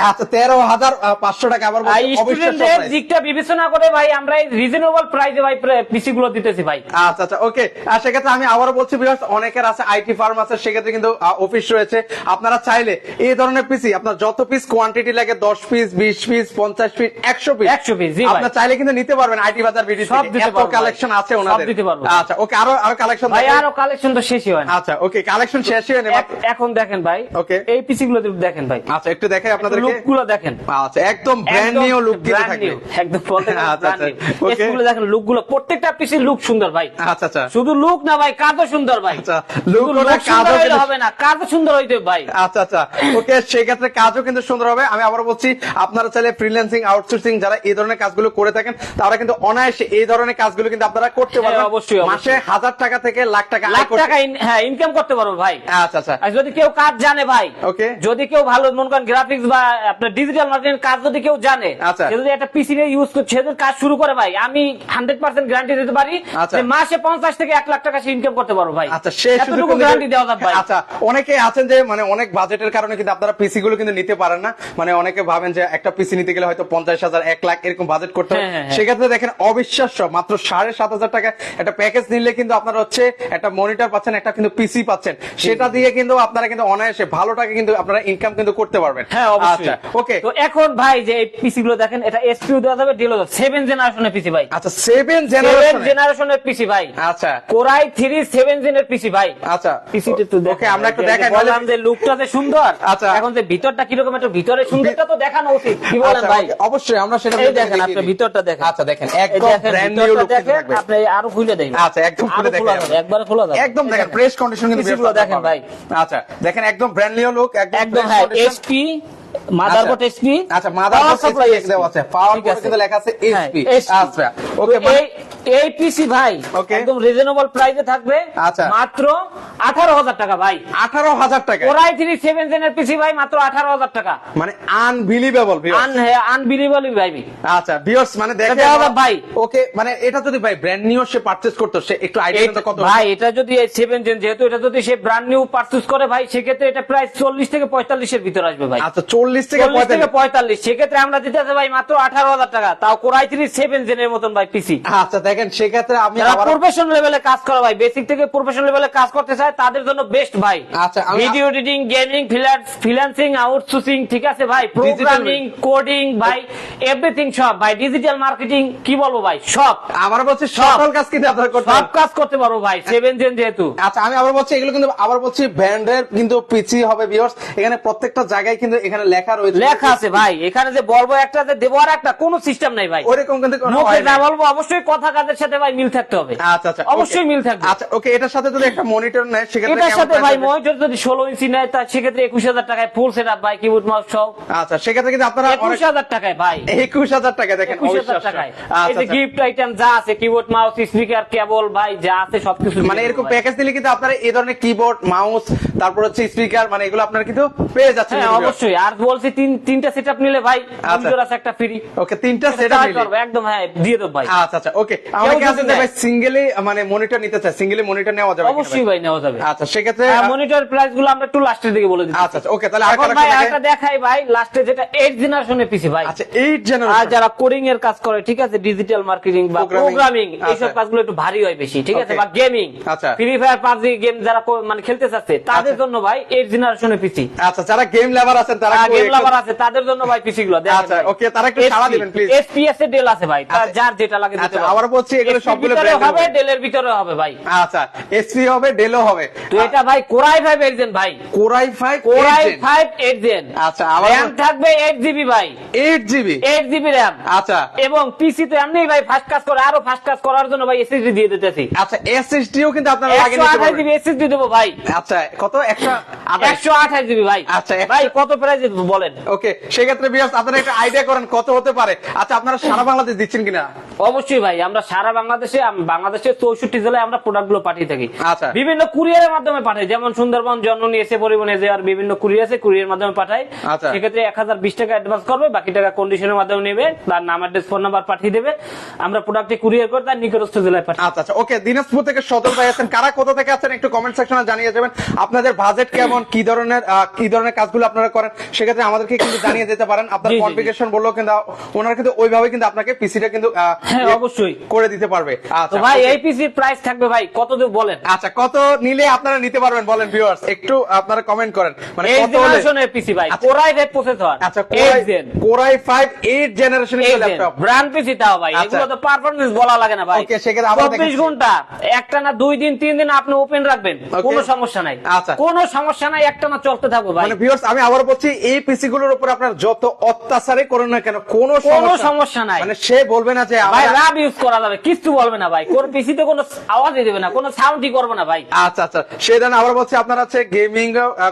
আচ্ছা 13,500 টাকা আবার বলছি, অবিশ্বাস্য স্টুডেন্টদের price। দিকটা বিবেচনা করে ভাই আমরা এই রিজনেবল প্রাইসে ভাই পিসি গুলো দিতেছি ভাই। আচ্ছা আচ্ছা ওকে, আর সেক্ষেত্রে আমি আবারও বলছি ভিউয়ার্স, অনেকের আছে আইটি ফার্ম আছে, সেক্ষেত্রে কিন্তু অফিস রয়েছে। আপনারা চাইলে এই ধরনের পিসি আপনার যত পিস কোয়ান্টিটি লাগে 10 piece 20 piece 50 piece 100 piece 100 piece, জি ভাই। আপনারা চাইলে কিন্তু নিতে পারবেন আইটি বাজার বিডি সব থেকে। দিতে এত পারবো ভাই। কালেকশন আছে সব ওনাদের। দিতে পারবো। আচ্ছা ওকে, আরো কালেকশন ভাই আরো কালেকশন তো শেষই হয় না। আচ্ছা ওকে, কালেকশন শেষই হয় না। এখন দেখেন ভাই, Okay. এই পিসি গুলো দেখেন ভাই, আচ্ছা একটু দেখাই আপনাদেরকে। লুক গুলো দেখেন, আচ্ছা একদম ব্র্যান্ড নিউ লুক দিতে brand থাকবে। new, একদম বলতে গেলে আচ্ছা, brand new। আচ্ছা, okay. এই গুলো দেখেন, লুক গুলো প্রত্যেকটা পিসির লুক সুন্দর ভাই। আচ্ছা আচ্ছা শুধু লুক না ভাই, কাজও সুন্দর ভাই। আচ্ছা, শুধু look ওটা look সুন্দর কাজও হইলে কিন্তু- হবে না, কাজও সুন্দর হইতে হবে ভাই। আচ্ছা আচ্ছা ওকে, সেই ক্ষেত্রে কাজও কিন্তু সুন্দর হবে। আমি আবার বলছি, আপনারা চাইলে ফ্রিল্যান্সিং আউটসোর্সিং যারা এই ধরনের কাজগুলো করে থাকেন, তারা কিন্তু অনায়াসে এই ধরনের কাজগুলো কিন্তু আপনারা করতে হ্যাঁ, পারবেন। অবশ্যই, অবশ্যই। মাসে 1000 টাকা থেকে লাখ টাকা আয় লাখ করতে- টাকা হ্যাঁ ইনকাম করতে পারবো ভাই। আচ্ছা আচ্ছা আর যদি কেউ কাজ জানে ভাই, Okay. যদি কেউ ভালো মনে করেন গ্রাফিক্স বা আপনার ডিজিটাল মার্কেটিং কাজ যদি কেউ জানে, আচ্ছা। সে যদি একটা পিসি নিয়ে ইউজ করছে, সে যদি কাজ শুরু করে ভাই, আমি 100% গ্যারান্টি দিতে পারি আচ্ছা। যে মাসে 50 থেকে 1 লাখ টাকা সে ইনকাম করতে পারবো ভাই। আচ্ছা সে শুধু এতটুকু কিন্তু- গ্যারান্টি দেওয়া যাবে ভাই। আচ্ছা অনেকে আছেন যে মানে অনেক বাজেটের কারণে কিন্তু আপনারা পিসি গুলো কিন্তু নিতে পারেন না। মানে অনেকে ভাবেন যে একটা পিসি নিতে গেলে হয়তো 50,000 1 লাখ এরকম বাজেট করতে হবে। হ্যাঁ, হ্যাঁ, হ্যাঁ। সেক্ষেত্রে দেখেন অবিশ্বাস্য মাত্র 7,500 টাকা একটা প্যাকেজ নিলে কিন্তু আপনারা হচ্ছে একটা মনিটর পাচ্ছেন, একটা কিন্তু পিসি পাচ্ছেন। সেটা দিয়ে কিন্তু আপনারা কিন্তু অনায়াসে ভালো টাকা কিন্তু আপনারা ইনকাম কিন্তু করতে পারবেন। হ্যাঁ অবশ্যই। আচ্ছা ওকে, তো এখন ভাই যে এই পিসি গুলো দেখেন, এটা এসপিও দেওয়া যাবে, ডিলও 7 জেনারেশনের পিসি ভাই। আচ্ছা 7 7 জেনারেশন। জেনারেশনের পিসি ভাই। আচ্ছা কোরাই 3 7 জেনের পিসি ভাই। আচ্ছা পিসিটা একটু দেখেন। ওকে, আমরা একটু এই যে দেখাই, বললাম যে লুকটা যে সুন্দর, আচ্ছা। এখন যে ভিতরটা কিরকম, একটু ভিতরে সুন্দরটা তো দেখানো উচিত, কি বলেন আচ্ছা, ভাই? অবশ্যই আমরা সেটা এই দেখেন, আপনি ভিতরটা দেখেন। আচ্ছা দেখেন, এই একদম দেখেন, ব্র্যান্ড নিউ ভিতরটা লুক দেখেন, থাকবে। আপনি আরো খুলে দেখবেন। আচ্ছা, একদম খুলে আরো খোলা দেখেন। যাবে, একবারে খোলা যাবে। একদম দেখেন, ফ্রেশ কন্ডিশন কিন্তু পিসিগুলো দেখেন ভাই। আচ্ছা দেখেন, একদম ব্র্যান্ড নিউ লুক, একদম হ্যাঁ, এইচপি মাদারবোর্ড, এইচপি। আচ্ছা, মাদারবোর্ড সাপ্লাই দেওয়া আছে, পাওয়ার বোর্ড কিন্তু লেখা আছে এইচপি। আচ্ছা ওকে, এই পিসি ভাই Okay. একদম রিজনেবল প্রাইসে থাকবে, আচ্ছা। মাত্র 18,000 টাকা ভাই। 18,000 টাকা, কোরাই 3 7 জেনের পিসি ভাই মাত্র 18,000 টাকা। মানে আনবিলিভেবল আনবিলিভেবল ভাই। আচ্ছা ভিউয়ার্স, মানে দেখেন দেওয়া যাবে ভাই। ওকে, মানে এটা যদি ভাই ব্র্যান্ড নিউ সে পারচেজ করতো, সে একটু আইডিয়া তো কত ভাই এটা যদি 7 জেন, যেহেতু এটা যদি সে ব্র্যান্ড নিউ পারচেজ করে ভাই, সেক্ষেত্রে এটা প্রাইস 40 থেকে 45 এর ভিতর আসবে ভাই। আচ্ছা 40 থেকে 40 থেকে 45। 45, সেক্ষেত্রে আমরা দিতে আছে ভাই মাত্র 18,000 টাকা, তাও কোরাই 3 7 জেনের মতন ভাই পিসি। আচ্ছা দেখেন, সেক্ষেত্রে আমি যারা আবার প্রফেশনাল লেভেলে কাজ করে ভাই, বেসিক থেকে প্রফেশনাল লেভেলে কাজ করতে চায়, তাদের জন্য বেস্ট ভাই। আচ্ছা, আমি- video editing, gaming, freelancing, outsourcing, ঠিক আছে ভাই, প্রোগ্রামিং, কোডিং ভাই, এভরিথিং সব ভাই, ডিজিটাল মার্কেটিং, কি বলবো ভাই, সব আবার বলছি সকল কাজ কিন্তু আপনারা করতে সব পারেন। কাজ করতে পারবো ভাই, 7 জেন যেহেতু। আচ্ছা আমি আবার বলছি, এগুলো কিন্তু আবার বলছি ব্র্যান্ডের কিন্তু পিসি হবে ভিউয়ার্স, এখানে প্রত্যেকটা জায়গায় কিন্তু এখানে লেখা রয়েছে, লেখা আছে ভাই, এখানে যে বলবো একটা, যে দেবো আর একটা, কোনো সিস্টেম নাই ভাই। ওইরকম কিন্তু কোনো মুখে হয় যা না। বলবো অবশ্যই কথা কাজের সাথে ভাই মিল থাকতে হবে। আচ্ছা আচ্ছা, অবশ্যই okay। মিল থাকবে। আচ্ছা ওকে, এটার সাথে যদি একটা মনিটর নেয় সেক্ষেত্রে এটার কেমন সাথে price ভাই আসবে? মনিটর যদি 16 ইঞ্চি নেয়, তা সেক্ষেত্রে 21,000 টাকায় ফুল সেটআপ ভাই, কিবোর্ড মাউস সহ। আচ্ছা সেক্ষেত্রে কিন্তু আপনারা 21,000 টাকায় ভাই, 21,000 টাকা দেখেন, 21,000 টাকায়। এই আচ্ছা যে গিফট আইটেম যা আছে, কিবোর্ড মাউস, স্পিকার, কেবল ভাই যা আছে সবকিছু, মানে এরকম প্যাকেজ দিলে কিন্তু আপনারা এই ধরনের কিবোর্ড, মাউস, তারপর হচ্ছে স্পিকার, মানে এগুলো আপনারা কিন্তু পেয়ে যাচ্ছেন। হ্যাঁ অবশ্যই। আর বলছি তিনটা সেটআপ নিলে ভাই মনিটর আছে একটা ফ্রি। ওকে, তিনটা সেটআপ নিলে একদম হ্যাঁ দিয়ে দেব ভাই। আচ্ছা আচ্ছা ওকে, আমাকে যদি আছে যে নেয়। ভাই সিঙ্গেলি মানে মনিটর নিতে চাই, সিঙ্গেলি মনিটর নেওয়া যাবে কিনা অবশ্যই ভাই নেওয়া যাবে। আচ্ছা সেক্ষেত্রে মনিটর প্রাইস গুলো আমরা একটু লাস্টের দিকে বলে দিচ্ছি। আচ্ছা আচ্ছা ওকে, তাহলে এখন আরেকটা ভাই কালেকশন একটা দেখাই ভাই, লাস্টে যেটা 8 জেনারেশনের পিসি ভাই। আচ্ছা 8 আর জেনারেশন, যারা কোডিং এর কাজ করে, ঠিক আছে, ডিজিটাল মার্কেটিং বা Programming, প্রোগ্রামিং, আচ্ছা। এইসব কাজগুলো একটু ভারী হয় বেশি, ঠিক আছে, Okay. বা গেমিং, আচ্ছা। ফ্রি ফায়ার, পাবজি গেম যারা মানে খেলতে চাচ্ছে, তাদের আচ্ছা। জন্য ভাই 8 জেনারেশনের পিসি। আচ্ছা যারা গেম লাভার আছেন তারা গেম লাভার আছে তাদের জন্য ভাই পিসি গুলো দেখেন। আচ্ছা, okay, তারা একটু সাড়া দিবেন, please। এসপিএস এর ডেল আছে ভাই, তার আচ্ছা। যার যেটা লাগে দিতে আচ্ছা পারবে। আবার বলছি, এগুলো SP সবগুলো ভিতরে brand হবে, হবে। ডেলের ভিতরে হবে ভাই। আচ্ছা এসপি হবে, ডেলও হবে। তো এটা ভাই কোরাই 5 8 জেন ভাই, কোরাই 5 কোরাই 5 8 জেন। আচ্ছা, আবার র‍্যাম থাকবে 8 জিবি ভাই, 8 জিবি। 8 GB RAM. আচ্ছা এবং পিসি তো এমনি ভাই ফাস্ট কাজ করে, আরো ফাস্ট কাজ করার জন্য ভাই এসএসডি দিয়ে দিতেছি। আচ্ছা এসএসডিও কিন্তু আপনারা লাগিয়ে নিতে 128 পারবেন। জিবি এসএসডি দেবো ভাই। আচ্ছা কত, 128? 128 জিবি ভাই। আচ্ছা, ভাই কত প্রাইস বলেন? ওকে, সেক্ষেত্রে ভিউয়ার্স আপনারা একটা আইডিয়া করেন কত হতে পারে। আচ্ছা আপনারা সারা বাংলাদেশ দিচ্ছেন কিনা? অবশ্যই ভাই, আমরা সারা বাংলাদেশে, বাংলাদেশের 64 জেলায় আমরা প্রোডাক্ট গুলো পাঠিয়ে থাকি। আচ্ছা। বিভিন্ন কুরিয়ারের মাধ্যমে পাঠাই, যেমন সুন্দরবন, জননী, এসে পরিবহন, এসে আর বিভিন্ন কুরিয়ার আছে, কুরিয়ার মাধ্যমে পাঠাই। আচ্ছা। সেক্ষেত্রে 1020 টাকা অ্যাডভান্স করবে, বাকি টাকা কন্ডিশনের মাধ্যমে নেবে, তার নাম, অ্যাড্রেস, ফোন নাম্বার পাঠিয়ে দেবে, আমরা প্রোডাক্টটি কুরিয়ার করে তার নিকটস্থ জেলায় পাঠাই। আচ্ছা আচ্ছা ওকে, দিনাজপুর থেকে সদর ভাই আছেন, কারা কোথা থেকে আছেন একটু কমেন্ট সেকশনে জানিয়ে যাবেন। আপনাদের বাজেট কেমন, কি ধরনের কাজগুলো আপনারা করেন, সেক্ষেত্রে আমাদেরকে কিন্তু জানিয়ে দিতে পারেন। আপনার জি, জি, জি। কনফিগারেশন বললেও কিন্তু ওনারা কিন্তু ওইভাবে কিন্তু আপনাকে পিসিটা কিন্তু হ্যাঁ, অবশ্যই করে দিতে পারবে। তো আচ্ছা ভাই okay। এই পিসির প্রাইস থাকবে ভাই কত দেব বলেন? আচ্ছা কত নিলে আপনারা নিতে পারবেন বলেন ভিউয়ার্স, একটু আপনারা কমেন্ট করেন, মানে এই কত হলে। জেনারেশনের পিসি ভাই, আচ্ছা। কোরাই 5 প্রসেসর, আচ্ছা 8 জেন, কোরাই 5 8 জেনারেশনের ল্যাপটপ। ব্র্যান্ড পিসি তাও ভাই, আচ্ছা। এগুলো তো পারফরম্যান্স বলা লাগে না ভাই। Okay, সেক্ষেত্রে আবার 24 দেখাচ্ছি। ঘন্টা, একটা না 2 দিন 3 দিন আপনি ওপেন রাখবেন, Okay. কোনো সমস্যা নাই। আচ্ছা। কোনো সমস্যা নাই, একটা না চলতে থাকবে ভাই, মানে ভিউয়ার্স আমি আবার বলছি, এই পিসি গুলোর উপর আপনার যত অত্যাচারই করুন না কেন কোনো কোনো সমস্যা নাই। মানে সে বলবে না যে ভাই আমার- রাব ইউজ করা যাবে, কিছু বলবে না ভাই, কোন পিসিতে কোনো আওয়াজই দেবে না, কোনো সাউন্ডই করবে না ভাই। আচ্ছা আচ্ছা, সেই জন্য আবার বলছি আপনারা হচ্ছে গেমিং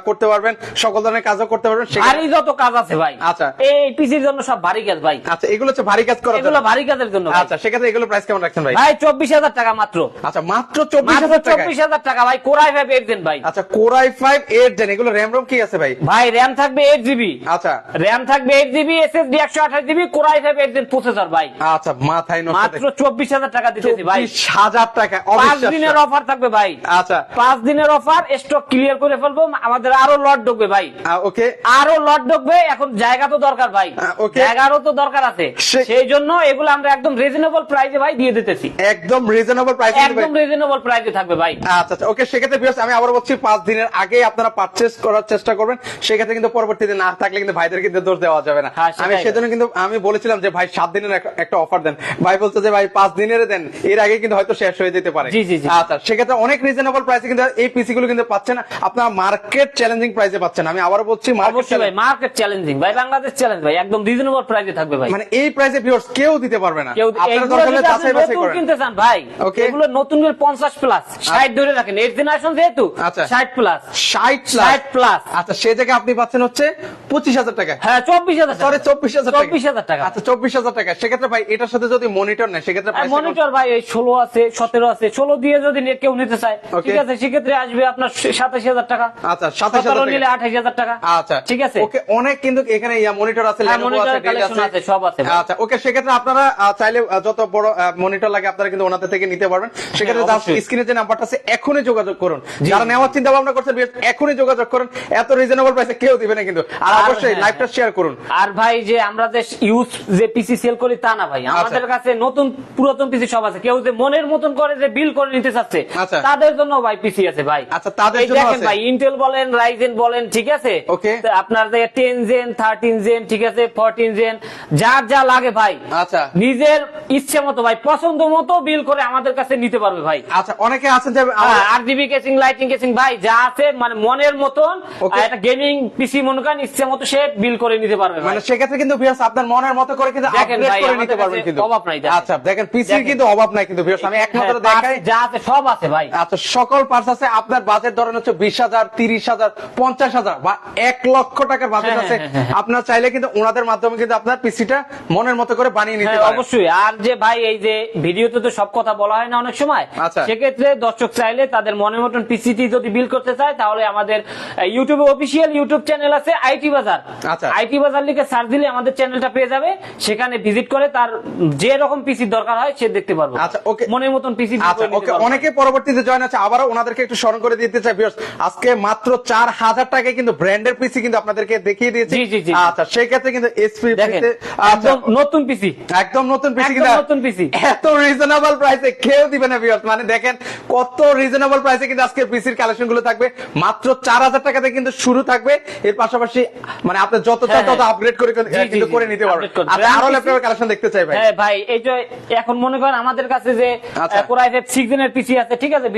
করতে পারবেন, সকল ধরনের কাজও করতে পারবেন। ভারী যত কাজ আছে ভাই, আচ্ছা। এই পিসির জন্য সব ভারী কাজ ভাই, আচ্ছা এগুলো হচ্ছে ভারী কাজ করার এগুলো জন্য। ভারী কাজের জন্য ভাই। আচ্ছা সেক্ষেত্রে এগুলো প্রাইস কেমন রাখছেন ভাই? ভাই 24,000 টাকা মাত্র, আচ্ছা মাত্র মাত্র 24,000 টাকা। 24,000 টাকা ভাই, কোরাই 5 8 জেন ভাই। আচ্ছা কোরাই 5 8 জেন, এগুলো র‍্যাম রোম কি আছে ভাই? ভাই র‍্যাম থাকবে 8 জিবি, আচ্ছা র‍্যাম থাকবে 8 GB, SSD 128 GB, core i 5 8 gen processor ভাই। আচ্ছা মাথায় নষ্ট। মাত্র 24,000 টাকা দিতেছি ভাই। 24,000 টাকা 5 অবিশ্বাস্য। দিনের অফার থাকবে ভাই। আচ্ছা 5 দিনের অফার, স্টক ক্লিয়ার করে ফেলবো, আমাদের আরো লট ঢুকবে ভাই, ওকে আরো লট ঢুকবে। এখন জায়গা তো দরকার ভাই, okay. জায়গারও তো দরকার আছে, সেই জন্য এগুলো আমরা একদম রিজনেবল প্রাইসে ভাই দিয়ে দিতেছি, একদম রিজনেবল প্রাইস একদম রিজনেবল প্রাইসে থাকবে ভাই। আচ্ছা আচ্ছা ওকে, সেক্ষেত্রে ভিউয়ার্স আমি আবার বলছি 5 দিনের আগে আপনারা পারচেজ করার চেষ্টা করবেন, সেক্ষেত্রে কিন্তু পরবর্তীতে না থাকলে কিন্তু ভাইদের কিন্তু দোষ দেওয়া যাবে না। হ্যাঁ, সেটাই আমি সেজন্য কিন্তু আমি বলেছিলাম যে ভাই 7 দিনের একটা অফার দেন, ভাই বলছে যে ভাই 5 দিনের দেন, এর আগে কিন্তু হয়তো শেষ হয়ে যেতে পারে। জি, জি, জি। আচ্ছা, সেক্ষেত্রে অনেক রিজনেবল প্রাইসে কিন্তু এই পিসি গুলো কিন্তু পাচ্ছেন, আপনার মার্কেট চ্যালেঞ্জিং প্রাইসে পাচ্ছেন। আমি আবারও বলছি অবশ্যই ভাই মার্কেট চ্যালেঞ্জিং ভাই, বাংলাদেশ চ্যালেঞ্জ ভাই, একদম রিজনেবল প্রাইসে থাকবে ভাই। মানে এই প্রাইসে ভিউয়ার্স কেউ দিতে পারবে না। কেউ আপনারা এইগুলো দরকার হলে যদি আপনি যাচাই বাছাই নতুন করেন। কিনতে চান ভাই, Okay. এগুলো নতুন 50 প্লাস 60 ধরে রাখেন, এর জেনারেশন যেহেতু আচ্ছা। 60 প্লাস 60 প্লাস। আচ্ছা, সেই জায়গায় আপনি পাচ্ছেন হচ্ছে 25,000 টাকা। হ্যাঁ 24,000 সরি 24,000 টাকা। 24,000 টাকা। আচ্ছা 24,000 টাকা। সেক্ষেত্রে ভাই এটার সাথে যদি মনিটর নেয় সেক্ষেত্রে price টা মনিটর ভাই এই 16 আছে 17 আছে, 16 দিয়ে যদি কেউ নিতে চায় Okay. ঠিক আছে, সেক্ষেত্রে আসবে আপনার 27,000 টাকা। আচ্ছা 27,000 17 নিলে টাকা। 28,000 টাকা। আচ্ছা ঠিক আছে। ওকে, অনেক কিন্তু এখানে মনিটর আছে, হ্যাঁ, Lenovo monitor আছে, Dell collection আছে, সব আছে ভাই। আচ্ছা ওকে, সেক্ষেত্রে আপনারা চাইলে যত বড় মনিটর লাগে আপনারা কিন্তু ওনাদের থেকে নিতে পারবেন। সেক্ষেত্রে জাস্ট অবশ্যই। স্ক্রিনে যে নাম্বারটা আছে এখনই যোগাযোগ করুন। যারা নেওয়ার চিন্তা ভাবনা করছেন এখনই যোগাযোগ করুন, এত রিজনেবল প্রাইসে কেউ দিবে না কিন্তু। আর আর অবশ্যই হ্যাঁ, লাইভটা শেয়ার করুন। আর ভাই যে আমরা যে ইউজ যে পিসি সেল করি তা না ভাই, আমাদের কাছে নতুন পুরাতন পিসি সব আছে। কেউ যে মনের মতন করে যে বিল করে নিতে চাচ্ছে আচ্ছা। তাদের জন্য ভাই পিসি আছে ভাই। আচ্ছা, তাদের এই জন্য দেখেন আছে। ভাই, ইন্টেল বলেন, রাইজেন বলেন, ঠিক আছে। Okay. তো আপনার যে 10 জেন 13 জেন ঠিক আছে, 14 জেন যার যা লাগে ভাই, আচ্ছা নিজের ইচ্ছে মতো ভাই, পছন্দ মতো বিল করে আমাদের কাছে নিতে পারবে ভাই। আচ্ছা, অনেকে আছেন যে আরজিবি কেসিং, লাইটিং কেসিং ভাই যা আছে, মানে মনের মতন Okay. একটা গেমিং পিসি মনে করেন ইচ্ছে মতো সে বিল করে নিতে পারবে ভাই। মানে সেক্ষেত্রে কিন্তু ভিউয়ার্স আপনার মনের মতো করে কিন্তু দেখেন আপগ্রেড ভাই, করে আমাদের নিতে পারবেন কাছে কিন্তু। অভাব নাই, দেখেন। আচ্ছা দেখেন পিসির দেখেন। কিন্তু অভাব নাই কিন্তু ভিউয়ার্স, আমি একমাত্র হ্যাঁ, দেখাই। যা আছে সব আছে ভাই। আচ্ছা, সকল পার্টস আছে। আপনার বাজেট ধরেন হচ্ছে 20,000, 30,000, 50,000 বা 1 লক্ষ টাকার বাজেট হ্যাঁ, আছে। হ্যাঁ, হ্যাঁ, হ্যাঁ। আপনার চাইলে কিন্তু ওনাদের মাধ্যমে কিন্তু আপনার পিসিটা মনের মতো করে বানিয়ে নিতে হ্যাঁ, পারেন। অবশ্যই। আর যে ভাই এই যে ভিডিওতে তো সব কথা বলা হয় না অনেক সময়, আচ্ছা। সেক্ষেত্রে দর্শক চাইলে তাদের মনের মতন পিসিটি যদি বিল করতে চায় তাহলে আমাদের ইউটিউবে অফিসিয়াল ইউটিউব চ্যানেল আছে আইটি বাজার। আচ্ছা। আইটি বাজার লিখে সার্চ দিলে আমাদের চ্যানেলটা পেয়ে যাবে, সেখানে ভিজিট করে তার যে রকম পিসির দরকার হয় সে দেখতে পারবে। আচ্ছা, ওকে। মনের মতন পিসি আচ্ছা ওকে, অনেকে পরবর্তীতে জয়েন আছে, আবারও ওনাদেরকে একটু স্মরণ করে দিতে চাই ভিউয়ার্স, আজকে মাত্র 4,000 টাকায় কিন্তু ব্র্যান্ডের পিসি কিন্তু আপনাদেরকে দেখিয়ে দিয়েছি। জি, জি, জি। আচ্ছা, সেই ক্ষেত্রে কিন্তু এসপি দেখেন আচ্ছা একদম নতুন পিসি, একদম নতুন পিসি একদম কিন্তু নতুন পিসি। এত রিজনেবল প্রাইসে কেউ দিবে না ভিউয়ার্স। মানে দেখেন কত রিজনেবল প্রাইসে কিন্তু আজকে পিসির কালেকশন গুলো থাকবে, মাত্র 4,000 টাকাতে কিন্তু শুরু থাকবে। এর পাশাপাশি মানে আপনি যত চান হ্যাঁ, তত আপগ্রেড করে জি, জি, কিন্তু জি, করে নিতে পারবেন। upgrade করতে আপনি পারবেন। আরো ল্যাপটপের কালেকশন দেখতে চাই ভাই। হ্যাঁ ভাই, এই যে এখন মনে করেন আমাদের কাছে যে আচ্ছা। কোরাই 6 জেনের পিসি আছে, ঠিক আছে,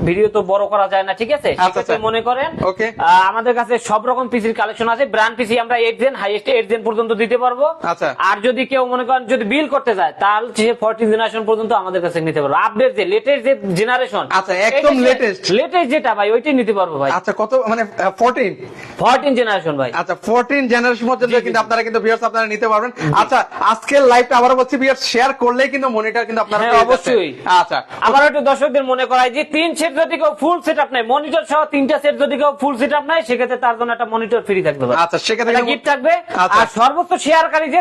ভিডিও তো বড় করা যায় না, ঠিক আছে। আচ্ছা, সেক্ষেত্রে আচ্ছা। মনে করেন Okay. আমাদের কাছে সব রকম পিসির কালেকশন আছে। ব্র্যান্ড পিসি আমরা 8 জেন, হাইয়েস্ট 8 জেন পর্যন্ত দিতে পারবো। আচ্ছা। আর যদি কেউ মনে করেন যদি বিল করতে যায় তাহলে সে 14 জেনারেশন পর্যন্ত আমাদের কাছে নিতে পারবো। আপডেট যে লেটেস্ট যে জেনারেশন, আচ্ছা, একদম latest। লেটেস্ট যেটা ভাই ওইটাই নিতে পারবো ভাই। আচ্ছা, কত মানে 14? 14 জেনারেশন ভাই। আচ্ছা, 14 জেনারেশন পর্যন্ত জি, জি, কিন্তু জি। আপনারা কিন্তু ভিউয়ার্স আপনারা নিতে পারবেন। আচ্ছা, আজকের লাইভটা আবারও বলছি ভিউয়ার্স, শেয়ার করলেই কিন্তু মনিটর কিন্তু আপনারা হ্যাঁ, পেয়ে যাচ্ছেন। অবশ্যই। আচ্ছা, আবার একটু দর্শকদের মনে করাই যে 3 সেট যদি কেউ ফুল সেট আপ নেয়, মনিটর সহ 3টা সেট যদি কেউ ফুল সেট আপ নেয়, সেক্ষেত্রে তার জন্য একটা মনিটর ফ্রি থাকবে ভাই। আচ্ছা, সেক্ষেত্রে কিন্তু- গিফট থাকবে। আচ্ছা। আর সর্বোচ্চ শেয়ারকারী যে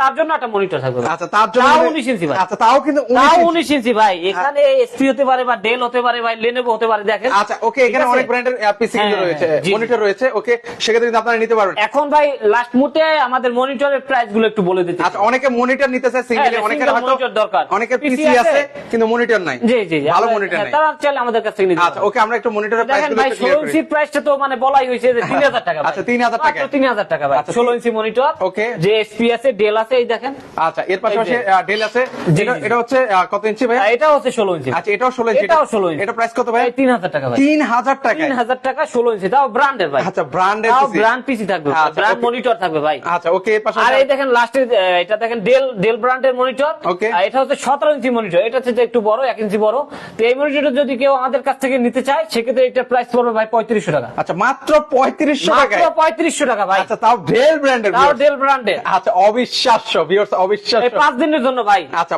তার জন্য একটা মনিটর থাকবে ভাই। আচ্ছা, তার জন্য তাও কিন্তু- 19 ইঞ্চি ভাই। আচ্ছা, তাও কিন্তু তাও 19 ইঞ্চি। 19 ইঞ্চি ভাই। এখানে এসপি হতে পারে বা ডেল হতে পারে ভাই, লেনোভো হতে পারে, দেখেন। আচ্ছা ওকে, ঠিক এখানে আছে? অনেক ব্র্যান্ডের পিসি কিন্তু হ্যাঁ, রয়েছে, জি, জি। মনিটর রয়েছে। ওকে, সেক্ষেত্রে কিন্তু আপনারা নিতে পারবেন। এখন ভাই লাস্ট মুহূর্তে আমাদের মনিটরের প্রাইস গুলো একটু বলে দিতে। আচ্ছা, অনেকে মনিটর নিতে চায় সিঙ্গেল, হ্যাঁ, অনেকের single হয়তো monitor দরকার। অনেকের PC পিসি আছে কিন্তু মনিটর নাই। জি, জি, জি। ভালো আমরা- মনিটর হ্যাঁ, নাই। তারা চাইলে আমাদের কাছ থেকে নিতে আচ্ছা পারবে। ওকে, আমরা একটু মনিটরের প্রাইস দেখেন গুলো ভাই, একটু 16 ক্লিয়ার করি। ইঞ্চির প্রাইসটা তো মানে বলাই হয়েছে যে 3,000 টাকা ভাই। আচ্ছা, 3,000 টাকা। মাত্র 3,000 টাকা ভাই। আচ্ছা, 16 ইঞ্চি মনিটর। Okay. যে এসপি আছে, ডেল আছে, এই দেখেন। আচ্ছা, এর পাশাপাশি এই যে। ডেল আছে। জি, এটা- জি, জি। এটা হচ্ছে কত ইঞ্চি ভাই? এটা হচ্ছে 16 ইঞ্চি। আচ্ছা, এটাও 16 ইঞ্চি। এটাও 16 ইঞ্চি। এটা প্রাইস কত ভাই? এই 3,000 টাকা ভাই। 3,000 টাকা। 3,000 টাকা 16 ইঞ্চি, তাও ব্র্যান্ডের ভাই। আচ্ছা, ব্র্যান্ডের তাও পিসি। ব্র্যান্ড পিসি থাকবে, আচ্ছা, ব্র্যান্ড okay. মনিটর থাকবে ভাই। আচ্ছা ওকে, এর আর পাশাপাশি এই দেখেন লাস্টে এটা দেখেন ডেল ব্র্যান্ডের মনিটর। Okay. এটা হচ্ছে 17 ইঞ্চি মনিটর, এটা হচ্ছে যে একটু বড়, 1 ইঞ্চি বড়। তো এই মনিটরটা যদি কেউ আমাদের কাছ থেকে নিতে চায়, সেক্ষেত্রে এটা প্রাইস পড়বে ভাই 3500 টাকা। আচ্ছা, মাত্র 3500 মাত্র টাকায়। 3500 টাকা ভাই। আচ্ছা, তাও ডেল ব্র্যান্ডের। তাও ডেল ব্র্যান্ডের। আচ্ছা, অবিশ্বাস্য ভিউয়ার্স, এই অবিশ্বাস্য। 5 দিনের জন্য ভাই। আচ্ছা,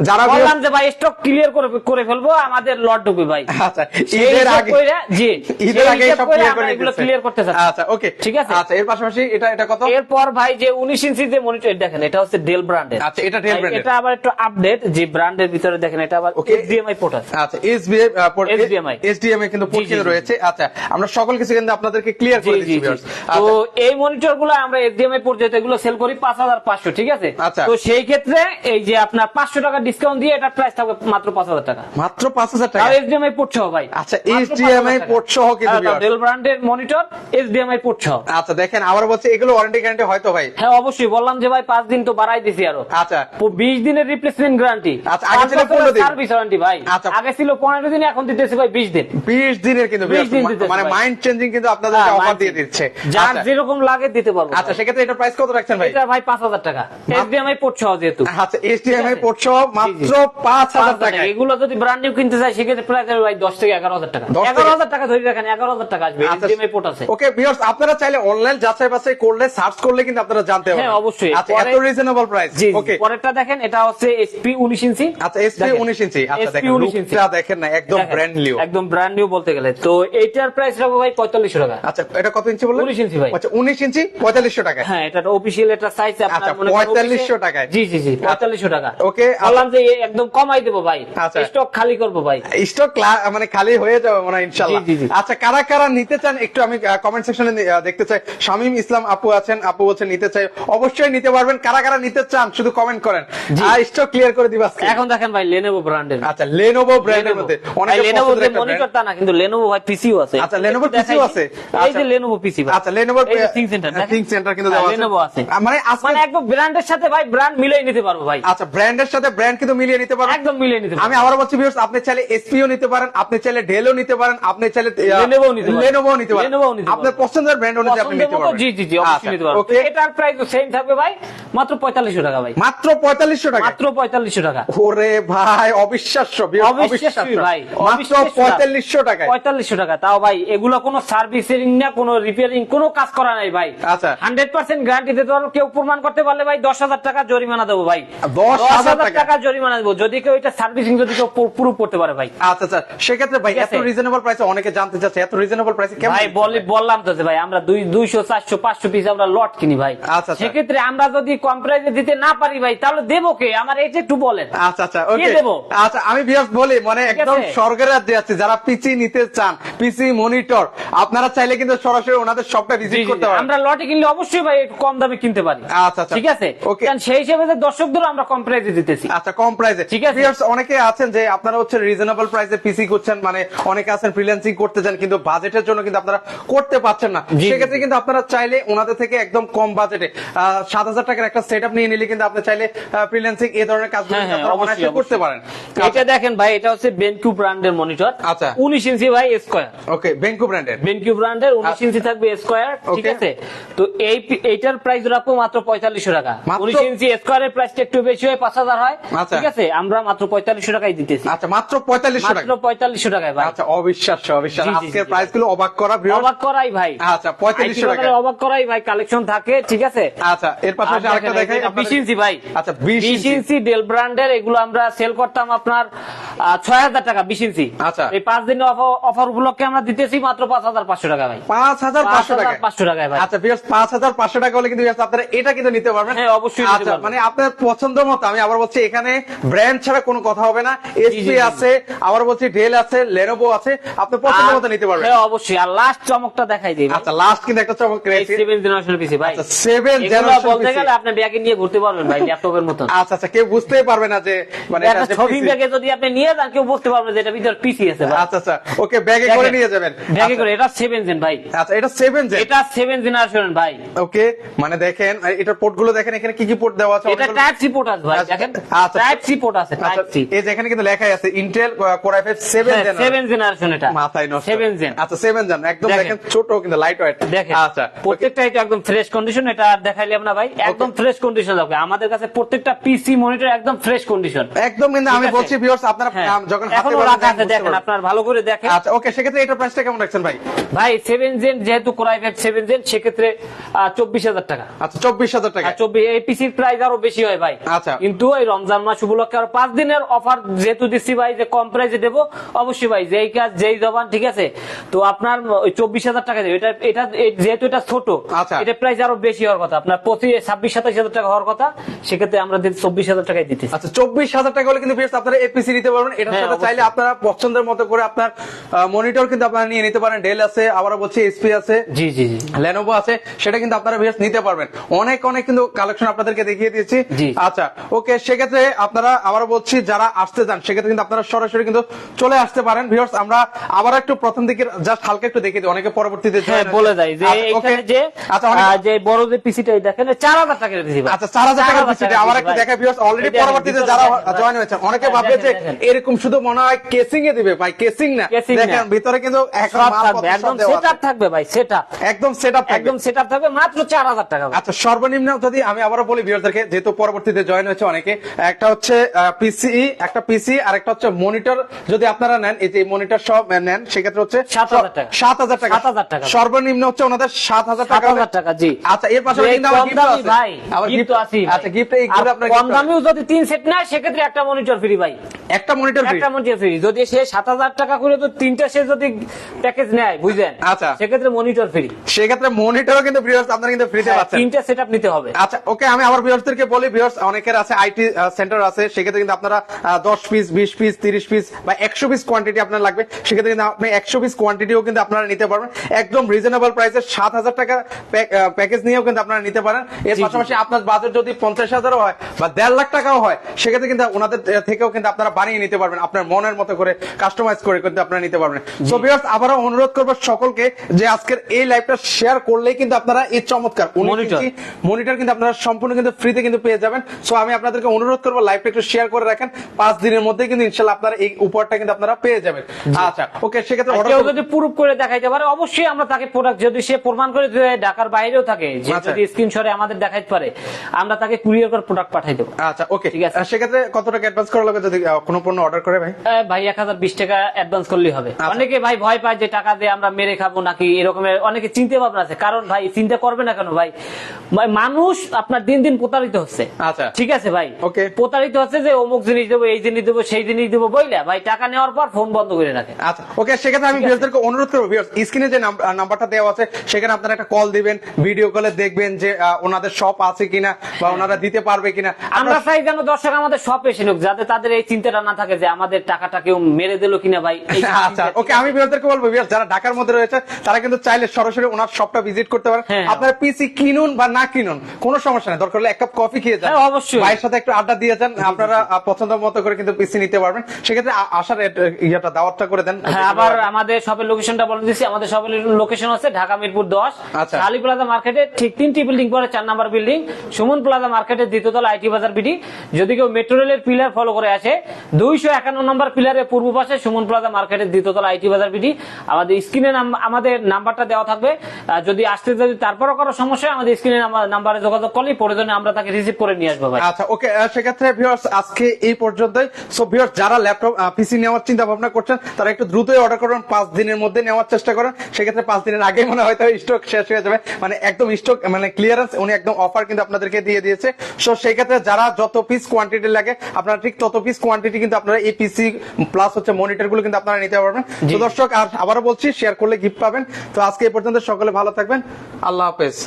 যারা বললাম যে ভাই স্টক ক্লিয়ার করে ফেলবো, আমাদের লট ঢুকবে ভাই। আচ্ছা, সেই ঈদের হিসাব আগে কইরা, জি, ঈদের সেই আগে হিসাব সব কইরা ক্লিয়ার আমরা করে এগুলো দিতেছে। ক্লিয়ার করতে চাচ্ছি। আচ্ছা ওকে, ঠিক আছে। আচ্ছা, এর পাশাপাশি এটা কত? এরপর ভাই যে 19 ইঞ্চি যে মনিটর দেখেন, এটা হচ্ছে ডেল ব্র্যান্ডের। আচ্ছা, এটা ডেল ব্র্যান্ডের। এটা আবার একটু আপডেট, যে ব্র্যান্ডের ভিতরে দেখেন এটা আবার Okay. HDMI পোর্ট আছে। আচ্ছা, HDMI HDMI কিন্তু পোর্ট জি, জি, কিন্তু জি। রয়েছে। আচ্ছা, আমরা সকল কিছু কিন্তু আপনাদেরকে ক্লিয়ার জি, করে জি, দিচ্ছি জি। ভিউয়ার্স। তো এই মনিটর গুলো আমরা HDMI পোর্ট যেটা এগুলো সেল করি 5,500, ঠিক আছে। আচ্ছা। তো সেই ক্ষেত্রে এই যে আপনার 500 টাকা ডিসকাউন্ট দিয়ে এটা প্রাইস থাকবে মাত্র 5,000 টাকা। মাত্র 5,000 টাকা। আর HDMI পোর্ট সহ ভাই। আচ্ছা, HDMI পোর্ট সহ কিন্তু ডেল ব্র্যান্ডের মনিটর HDMI HDMI পোর্ট সহ। আচ্ছা দেখেন আবার বলছে এগুলো ওয়ারেন্টি গ্যারান্টি হয়তো ভাই? হ্যাঁ অবশ্যই, বললাম যে ভাই 5 দিন তো বাড়াই দিছি আরো। আচ্ছা 20 দিনের রিপ্লেসমেন্ট গ্যারান্টি। আচ্ছা, আগে ছিল 15 দিন। সার্ভিস ওয়ারেন্টি ভাই। আচ্ছা। আগে ছিল 15 দিন, এখন দিতেছি ভাই 20 দিন। 20 দিনের কিন্তু 20 দিন দিতেছে মানে ভাই। মাইন্ড চেঞ্জিং কিন্তু আপনাদেরকে হ্যাঁ, অফার mind দিয়ে change। দিচ্ছে। যার আচ্ছা। যেরকম লাগে দিতে পারবো। আচ্ছা সেক্ষেত্রে এটা প্রাইস কত রাখছেন ভাই? এটা ভাই 5000 টাকা HDMI পোর্ট সহ যেহেতু। আচ্ছা HDMI পোর্ট সহ মাত্র 5000 টাকা। এগুলো যদি ব্র্যান্ড নিউ কিনতে চাই সেক্ষেত্রে প্রাইস হবে ভাই 10 থেকে 11000 টাকা। 10 থেকে 11000 টাকা ধরে রাখেন, 11000 টাকা আসবে। HDMI পোর্ট আছে। ওকে ভিউয়ার্স, আপনারা চাইলে অনলাইন যাচাই বাছাই করলে সার্চ করলে কিন্তু আপনারা জানতে পারবেন। হ্যাঁ, অবশ্যই। আচ্ছা এত রিজনেবল প্রাইস। জি ওকে পরেরটা দেখেন, এটা হচ্ছে SP 19 ইঞ্চি। আচ্ছা SP 19 ইঞ্চি। আচ্ছা SP দেখেন 19 ইঞ্চি। লুকটা দেখেন না, একদম দেখেন, ব্র্যান্ড নিউ। একদম ব্র্যান্ড নিউ বলতে গেলে। তো এইটার প্রাইস রাখবো ভাই 4500 টাকা। আচ্ছা এটা কত ইঞ্চি বললেন? 19 ইঞ্চি ভাই। আচ্ছা 19 ইঞ্চি 4500 টাকা। হ্যাঁ, এটা অফিশিয়াল এটা সাইজ আচ্ছা, আপনার মনে করেন 4500 টাকায়। জি জি জি 4500 টাকা। ওকে, বললাম যে একদম কমাই দেবো ভাই। আচ্ছা। স্টক খালি করবো ভাই। স্টক মানে খালি হয়ে যাবে মনে হয় ইনশাআল্লাহ। জি, জি, জি। আচ্ছা কারা কারা নিতে চান একটু আমি কমেন্ট সেকশনে দেখতে চাই। শামীম ইসলাম আপু আছেন, আপু বলছেন নিতে চাই, অবশ্যই নিতে পারবেন। কারা কারা নিতে চান শুধু কমেন্ট করেন, আর স্টক ক্লিয়ার করে দিবা আজকে। এখন দেখেন ভাই Lenovo ব্র্যান্ডের। আচ্ছা Lenovo ব্র্যান্ডের মধ্যে অনেক Lenovo পছন্দের একটা মনিটর brand। তা না, কিন্তু Lenovo ভাই পিসিও আছে। আচ্ছা Lenovo একটু পিসিও দেখাই আছে। দিই। এই যে Lenovo পিসি ভাই। আচ্ছা Lenovo thing centre thing centre কিন্তু দেওয়া আছে। Lenovo আছে। মানে আজকে মানে একদম ব্র্যান্ডের সাথে ভাই ব্র্যান্ড মিলাই নিতে পারবো ভাই। আচ্ছা ব্র্যান্ডের সাথে ব্র্যান্ড কিন্তু মিলিয়ে নিতে পারবেন। একদম মিলিয়ে নিতে পারবো। আমি আবারও বলছি ভিউয়ার্স, আপনি চাইলে এসপিও নিতে পারেন, আপনি চাইলে ডেলও নিতে পারেন, আপনি চাইলে Lenovo নিতে পারেন। Lenovo নিতে পারেন। Lenovo নিতে পারেন। আপনার পছন্দের ব্র্যান্ড অনুযায়ী আপনি নিতে পছন্দের মতো পারবেন। জি জি জি অবশ্যই নিতে পারবো। ওকে এটার প্রাইস সেম থাকবে ভাই, মাত্র 4500 টাকা ভাই। মাত্র 4500 টাকা। মাত্র 4500 টাকা। ওরে ভাই অবিশ্বাস্য অবিশ্বাস্য ভাই, মাত্র 4500 টাকায়। 4500 টাকা। তাও ভাই এগুলো কোনো সার্ভিসিং না, কোনো রিপেয়ারিং, কোনো কাজ করা নাই ভাই। আচ্ছা 100% গ্যারান্টি দিতে পারবো। কেউ প্রমাণ করতে পারলে ভাই 10,000 টাকা জরিমানা দেবো ভাই। 10,000 টাকা জরিমানা দেবো যদি কেউ এটা সার্ভিসিং যদি কেউ প্রুফ করতে পারে ভাই। আচ্ছা আচ্ছা সেক্ষেত্রে ভাই ঠিক এত আছে। রিজনেবল প্রাইসে অনেকে জানতে চাচ্ছে, এত রিজনেবল প্রাইসে কেমন ভাই বললাম তো যে ভাই আমরা 200 400 500 পিস আমরা লট কিনি ভাই। আচ্ছা, আচ্ছা। সেক্ষেত্রে আমরা যদি কম প্রাইসে দিতে না পারি ভাই, তাহলে দেবো কে? আমার এটা একটু বলেন। আচ্ছা আচ্ছা কে ওকে দেবো? আচ্ছা আমি ভিউয়ার্স বলি মানে ঠিক একদম আছে। স্বর্গের রাজ্যে আছে যারা পিসি নিতে চান, পিসি মনিটর, আপনারা চাইলে কিন্তু সরাসরি ওনাদের শপটা জি, ভিজিট জি, করতে জি। পারেন। আমরা লটে কিনলে অবশ্যই ভাই একটু কম দামে কিনতে পারি। আচ্ছা আচ্ছা ঠিক আছে। ওকে কারণ সেই হিসেবে যে দর্শকদের আমরা কম প্রাইসে দিতেছি। আচ্ছা কম প্রাইসে ঠিক আছে। ভিউয়ার্স অনেকে আছেন যে আপনারা হচ্ছে রিজনেবল প্রাইসে পিসি করছেন, মানে অনেকে আছেন ফ্রিল্যান্সিং করতে চান কিন্তু বাজেটের জন্য কিন্তু আপনারা করতে পারছেন না। জি, সেক্ষেত্রে কিন্তু আপনারা চাইলে ওনাদের থেকে একদম কম বাজেটে 7000 টাকার একটা সেটআপ নিয়ে নিলে কিন্তু আপনি চাইলে ফ্রিল্যান্সিং এই ধরনের কাজগুলো হ্যাঁ, কিন্তু হ্যাঁ, আপনারা অবশ্যই, অনায়াসে করতে পারেন। এটা দেখেন ভাই, এটা হচ্ছে বেনকিউ ব্র্যান্ডের মনিটর। আচ্ছা। 19 ইঞ্চি ভাই স্কয়ার। ওকে বেঙ্কু ব্র্যান্ডের বেনকিউ ব্র্যান্ডের 19 ইঞ্চি থাকবে স্কয়ার। ঠিক Okay. আছে। তো এইটার প্রাইস রাখবো মাত্র 4500 টাকা। মাত্র? 19 ইঞ্চি স্কয়ারের প্রাইসটা একটু বেশি হয়, 5000 হয়। আচ্ছা। ঠিক আছে। আমরা মাত্র 4500 টাকায় দিতেছি। আচ্ছা মাত্র 4500 মাত্র টাকা। 4500 টাকায় ভাই। আচ্ছা অবিশ্বাস্য অবিশ্বাস্য, জি, জি, আজকের জি। প্রাইস গুলো অবাক করা ভিউয়ার্স। অবাক করাই ভাই। আচ্ছা 4500 টাকা। অবাক করাই ভাই, কালেকশন থাকে। ঠিক আছে। আচ্ছা এর পাশাপাশি আরেকটা দেখাই 20 ইঞ্চি ভাই। আচ্ছা 20 20 ইঞ্চি ডেল ব্র্যান্ডের, এগুলো আমরা সেল করতাম আপনার 6000 টাকা 20 ইঞ্চি। আচ্ছা। এই 5 দিনের অফার উপলক্ষে আমরা দিতেছি মাত্র 5500 টাকা ভাই। 5500 টাকা। 5500 টাকায় ভাই। আচ্ছা ভিউয়ার্স 5500 টাকা হলে কিন্তু ভিউয়ার্স আপনারা এটা কিন্তু নিতে পারবেন। হ্যাঁ, অবশ্যই নিতে আচ্ছা পারবেন। মানে আপনার পছন্দ মতো, আমি আবার বলছি এখানে ব্র্যান্ড ছাড়া কোনো কথা হবে না। জি, এসপি জি। আছে, আবার বলছি ডেল আছে, লেনোভো আছে, আপনি পছন্দ মতো নিতে পারবেন। হ্যাঁ, অবশ্যই। আর লাস্ট চমকটা দেখাই দিই ভাই। আচ্ছা লাস্ট কিন্তু একটা চমক রয়েছে। 7 জেনারেশন পিসি ভাই। আচ্ছা 7 এগুলো জেনারেশন বলতে পিসি। গেলে আপনি ব্যাগে নিয়ে ঘুরতে পারবেন ভাই, ল্যাপটপের মতন। আচ্ছা আচ্ছা কেউ বুঝতেই পারবে না যে মানে এটা একটা যে ছবি PC। ব্যাগে যদি আপনি নিয়ে যান, কেউ বুঝতে পারবে যে এটা ভিতর পিসি আছে ভাই। আচ্ছা আচ্ছা ওকে ব্যাগে করে নিয়ে যাবেন। ব্যাগে করে। এটা 7 জেন ভাই। আচ্ছা এটা 7 জেন। এটা 7 জেনারেশন ভাই। ওকে মানে দেখেন এটার পোর্ট গুলো দেখেন, এখানে কি কি পোর্ট দেওয়া আছে। এটা অনেকগুলো- টাইপ সি পোর্ট আছে ভাই। আচ্ছা, দেখেন আচ্ছা। টাইপ সি পোর্ট আছে, টাইপ আচ্ছা, সি। এই যে এখানে কিন্তু লেখাই আছে Intel core i5 7 gen. 7 generation এটা। মাথায় নষ্ট। 7 জেন। আচ্ছা 7 জেন একদম দেখেন। দেখেন ছোট কিন্তু লাইট ওয়েট। দেখেন আচ্ছা প্রত্যেকটা এটা একদম ফ্রেশ কন্ডিশন। এটা আর দেখাইলাম না ভাই, একদম ফ্রেশ কন্ডিশন থাকবে। আমাদের কাছে প্রত্যেকটা পিসি মনিটর একদম ফ্রেশ কন্ডিশন। একদম কিন্তু আমি ঠিক আছে। বলছি ভিউয়ার্স আপনারা যখন হাতে এখনো পাবেন রাখা আছে, বুঝতে দেখেন পারবেন। আপনার ভালো করে দেখেন। আচ্ছা ওকে সেক্ষেত্রে এটার প্রাইসটা কেমন রাখছেন ভাই? ভাই 7 জেন যেহেতু কোর i5 7 জেন, সেক্ষেত্রে 24000 টাকা। আচ্ছা 24000 টাকা। আর 24 এই পিসির প্রাইস আরো বেশি হয় ভাই। আচ্ছা। কিন্তু এই রমজান মাস উপলক্ষে আর 5 দিনের অফার যেহেতু দিচ্ছি ভাই, যে কম প্রাইসে দেবো অবশ্যই ভাই, যেই কাজ যেই জবান। ঠিক আছে। তো আপনার ওই 24000 টাকা দেবে। এটা যেহেতু এটা ছোট, আচ্ছা। এটা প্রাইস আরো বেশি হওয়ার কথা। আপনার 26 27 27,000 টাকা হওয়ার কথা, সেক্ষেত্রে আমরা 24,000 টাকায় দিতেছি। আচ্ছা 24,000 টাকা হলে কিন্তু ভিউয়ার্স আপনারা এপিসি নিতে পারবেন। এটার হ্যাঁ, সাথে চাইলে আপনারা পছন্দের মতো করে আপনার মনিটর কিন্তু আপনারা নিয়ে নিতে পারেন। ডেল আছে, আবারও বলছি এসপি আছে, জি জি জি। লেনোভো আছে, সেটা কিন্তু আপনারা ভিউয়ার্স নিতে পারবেন। অনেক অনেক কিন্তু কালেকশন আপনাদেরকে দেখিয়ে দিয়েছি। জি। আচ্ছা ওকে, সেক্ষেত্রে আপনারা আবারও বলছি যারা আসতে চান সেক্ষেত্রে কিন্তু আপনারা সরাসরি কিন্তু চলে আসতে পারেন। ভিউয়ার্স আমরা আবার একটু প্রথম দিকে জাস্ট হালকা একটু দেখিয়ে দিই, অনেকে পরবর্তীতে হ্যাঁ, বলে দেয় যে আচ্ছা, okay। এখানে যে আচ্ছা, অনেক- যে বড় যে পিসিটা দেখেন 4,000 টাকার পিসি। আচ্ছা 4,000 টাকার পিছিয়ে আবার একটু দেখা ভিউয়ার্স অলরেডি এই দেখেন, পরবর্তীতে ভিতরে যারা দেখেন, জয়েন হয়েছে অনেকে হ্যাঁ, ভাববে যে দেখেন, দেখেন। এরকম শুধু মনে হয় কেসিং এ দিবে ভাই, কেসিং না, Casing দেখেন না। ভিতরে কিন্তু এখন সব মাল থাকবে, পত্র সব একদম দেওয়া সেটআপ আছে। থাকবে ভাই, সেটআপ একদম সেটআপ থাকবে। একদম সেটআপ থাকবে মাত্র 4,000 টাকা ভাই। আচ্ছা সর্বনিম্ন যদি আমি আবারও বলি ভিউয়ারদেরকে, যেহেতু পরবর্তীতে জয়েন হয়েছে অনেকে, একটা হচ্ছে পিসি আর একটা হচ্ছে মনিটর। যদি আপনারা নেন এই যে মনিটর সব নেন সেক্ষেত্রে হচ্ছে 7,000 টাকা। 7,000 টাকা। 7,000 টাকা। সর্বনিম্ন হচ্ছে ওনাদের 7,000 টাকা। 7,000 টাকা, জি। আচ্ছা এর পাশাপাশি কিন্তু আবার কম গিফট দামি আছে ভাই, আবার gift গিফট তো আছেই ভাই। আচ্ছা গিফটে এইগুলো আর আপনারা কম দামিও যদি 3 সেট নেয় সেক্ষেত্রে একটা মনিটর ফ্রি ভাই, একটা মনিটর ফ্রি। একটা মনিটর ফ্রি। যদি সে 7,000 টাকা করে তো 3টা সে যদি প্যাকেজ নেয় বুঝলেন, আচ্ছা। সেক্ষেত্রে মনিটর ফ্রি, সেক্ষেত্রে মনিটরও কিন্তু ভিউয়ার্স আপনারা কিন্তু ফ্রিতে পাচ্ছেন। 3টা সেটআপ নিতে হবে। আচ্ছা ওকে, আমি আবার ভিউয়ার্সদেরকে বলি, ভিউয়ার্স অনেকের আছে আইটি সেন্টার আছে, সেক্ষেত্রে কিন্তু আপনারা 10 পিস 20 পিস 30 পিস বা 100 পিস কোয়ান্টিটি আপনার লাগবে, সেক্ষেত্রে কিন্তু আপনি 100 পিস কোয়ান্টিটিও কিন্তু আপনারা নিতে পারবেন একদম রিজনেবল প্রাইসে। 7,000 টাকা প্যাকেজ নিয়েও কিন্তু আপনারা নিতে পারেন। এর জি, জি। পাশাপাশি আপনার বাজেট যদি 50,000 হয় বা 1.5 লাখ টাকাও হয় সেক্ষেত্রে কিন্তু ওনাদের থেকেও কিন্তু আপনারা বানিয়ে নিতে পারবেন, আপনার মনের মতো করে কাস্টমাইজ করে কিন্তু আপনারা নিতে পারবেন। সো ভিউয়ার্স আবারও অনুরোধ করবো সকলকে যে আজকের এই লাইভটা শেয়ার করলেই কিন্তু আপনারা এই চমৎকার মনিটর কিন্তু আপনারা সম্পূর্ণ কিন্তু ফ্রিতে কিন্তু পেয়ে যাবেন। সো আমি আপনাদেরকে অনুরোধ করবো লাইভটা একটু শেয়ার করে রাখেন, 5 দিনের মধ্যে কিন্তু ইনশাআল্লাহ আপনারা এই উপহারটা কিন্তু আপনারা পেয়ে যাবেন। আচ্ছা ওকে, সেক্ষেত্রে আর order কেউ করবো। যদি প্রুফ করে দেখাইতে পারে অবশ্যই আমরা তাকে প্রোডাক্ট, যদি সে প্রমাণ করে যে ঢাকার বাইরেও থাকে, যে আচ্ছা। যদি স্ক্রিনশটে আমাদের দেখাইতে পারে আমরা তাকে কুরিয়ার করে প্রোডাক্ট পাঠাই দেবো। আচ্ছা ওকে, ঠিক আছে। সেক্ষেত্রে কত টাকা অ্যাডভান্স করা লাগবে যদি কোনো পণ্য অর্ডার করে ভাই? ভাই 1,020 টাকা অ্যাডভান্স করলেই হবে। আচ্ছা। অনেকে ভাই ভয় পায় যে টাকা দিয়ে আমরা মেরে খাবো নাকি, এরকমের অনেকে চিন্তা ভাবনা আছে। কারণ ভাই চিন্তা করবে না কেন ভাই, মানুষ আপনার দিন দিন প্রতারিত হচ্ছে। আচ্ছা। ঠিক আছে ভাই, Okay. প্রতারিত হচ্ছে যে অমুক জিনিস দেবো, এই জিনিস দেবো, সেই জিনিস দেবো বইলা ভাই টাকা নেওয়ার পর ফোন বন্ধ করে রাখে। আচ্ছা ওকে, সেক্ষেত্রে আমি ভিউয়ারদেরকে অনুরোধ করবো, ভিউয়ার্স স্ক্রিনে যে নাম্বারটা দেওয়া আছে সেখানে আপনারা একটা কল দিবেন, ভিডিও কলে দেখবেন যে ওনাদের শপ আছে কিনা বা ওনারা দিতে পারবে কিনা। আমরা চাই যেন দর্শক আমাদের সব এসে নিক, যাতে তাদের এই চিন্তাটা না থাকে যে আমাদের টাকাটা কেউ মেরে দিল কিনা ভাই। আচ্ছা ওকে, আমি ভিউয়ারদেরকে বলবো ভিউয়ার্স যারা ঢাকার মধ্যে রয়েছে তারা কিন্তু চাইলে সরাসরি ওনার শপটা ভিজিট করতে পারেন। হ্যাঁ। আপনারা পিসি কিনুন বা না কিনুন কোনো সমস্যা নেই, দরকার হলে এক কাপ কফি খেয়ে যান, হ্যাঁ, অবশ্যই। ভাইয়ের সাথে একটু আড্ডা দিয়ে যান, আপনারা পছন্দ মতো করে কিন্তু পিসি নিতে পারবেন। সেক্ষেত্রে আসার ইয়েটা দাওয়াতটা করে দেন। হ্যাঁ, আবার আমাদের শপের লোকেশনটা বলে দিচ্ছি। আমাদের শপের লোকেশন হচ্ছে ঢাকা মিরপুর 10, আচ্ছা। আলী প্লাজা মার্কেটে ঠিক 3টি বিল্ডিং পরে 4 নাম্বার বিল্ডিং, সুমন প্লাজা মার্কেটের 2য় তলা, আইটি বাজার বিডি। যদি কেউ মেট্রো রেলের পিলার ফলো করে আসে 251 নম্বর পিলারের পূর্ব পাশে সুমন প্লাজা মার্কেটের 2য় তলা, আইটি বাজার বিডি। আমাদের স্ক্রিনে আমাদের নাম্বারটা দেওয়া থাকবে। যদি আসতে যদি তারপরও কারো সমস্যা হয় আমাদের স্ক্রিনে নাম্বারে যোগাযোগ করলে প্রয়োজনে আমরা তাকে রিসিভ করে নিয়ে আসবো ভাই। আচ্ছা ওকে, সেক্ষেত্রে ভিউয়ার্স আজকে এই পর্যন্তই। সো ভিউয়ার্স যারা ল্যাপটপ পিসি নেওয়ার চিন্তা ভাবনা করছেন তারা একটু দ্রুতই অর্ডার করবেন, 5 দিনের মধ্যে নেওয়ার চেষ্টা করেন। সেক্ষেত্রে 5 দিনের আগে মনে হয়তো স্টক শেষ হয়ে যাবে, মানে একদম স্টক মানে ক্লিয়ারেন্স উনি একদম অফার কিন্তু আপনাদেরকে দিয়ে দিয়েছে। সো সেই ক্ষেত্রে যারা যত পিস কোয়ান্টিটি লাগে আপনারা ঠিক তত পিস কোয়ান্টিটি কিন্তু আপনারা এই পিসি প্লাস হচ্ছে মনিটর গুলো কিন্তু আপনারা নিতে পারবেন। তো দর্শক আর আবারও বলছি শেয়ার করলে গিফট পাবেন। তো আজকে এই পর্যন্ত, সকলে ভালো থাকবেন, আল্লাহ হাফেজ।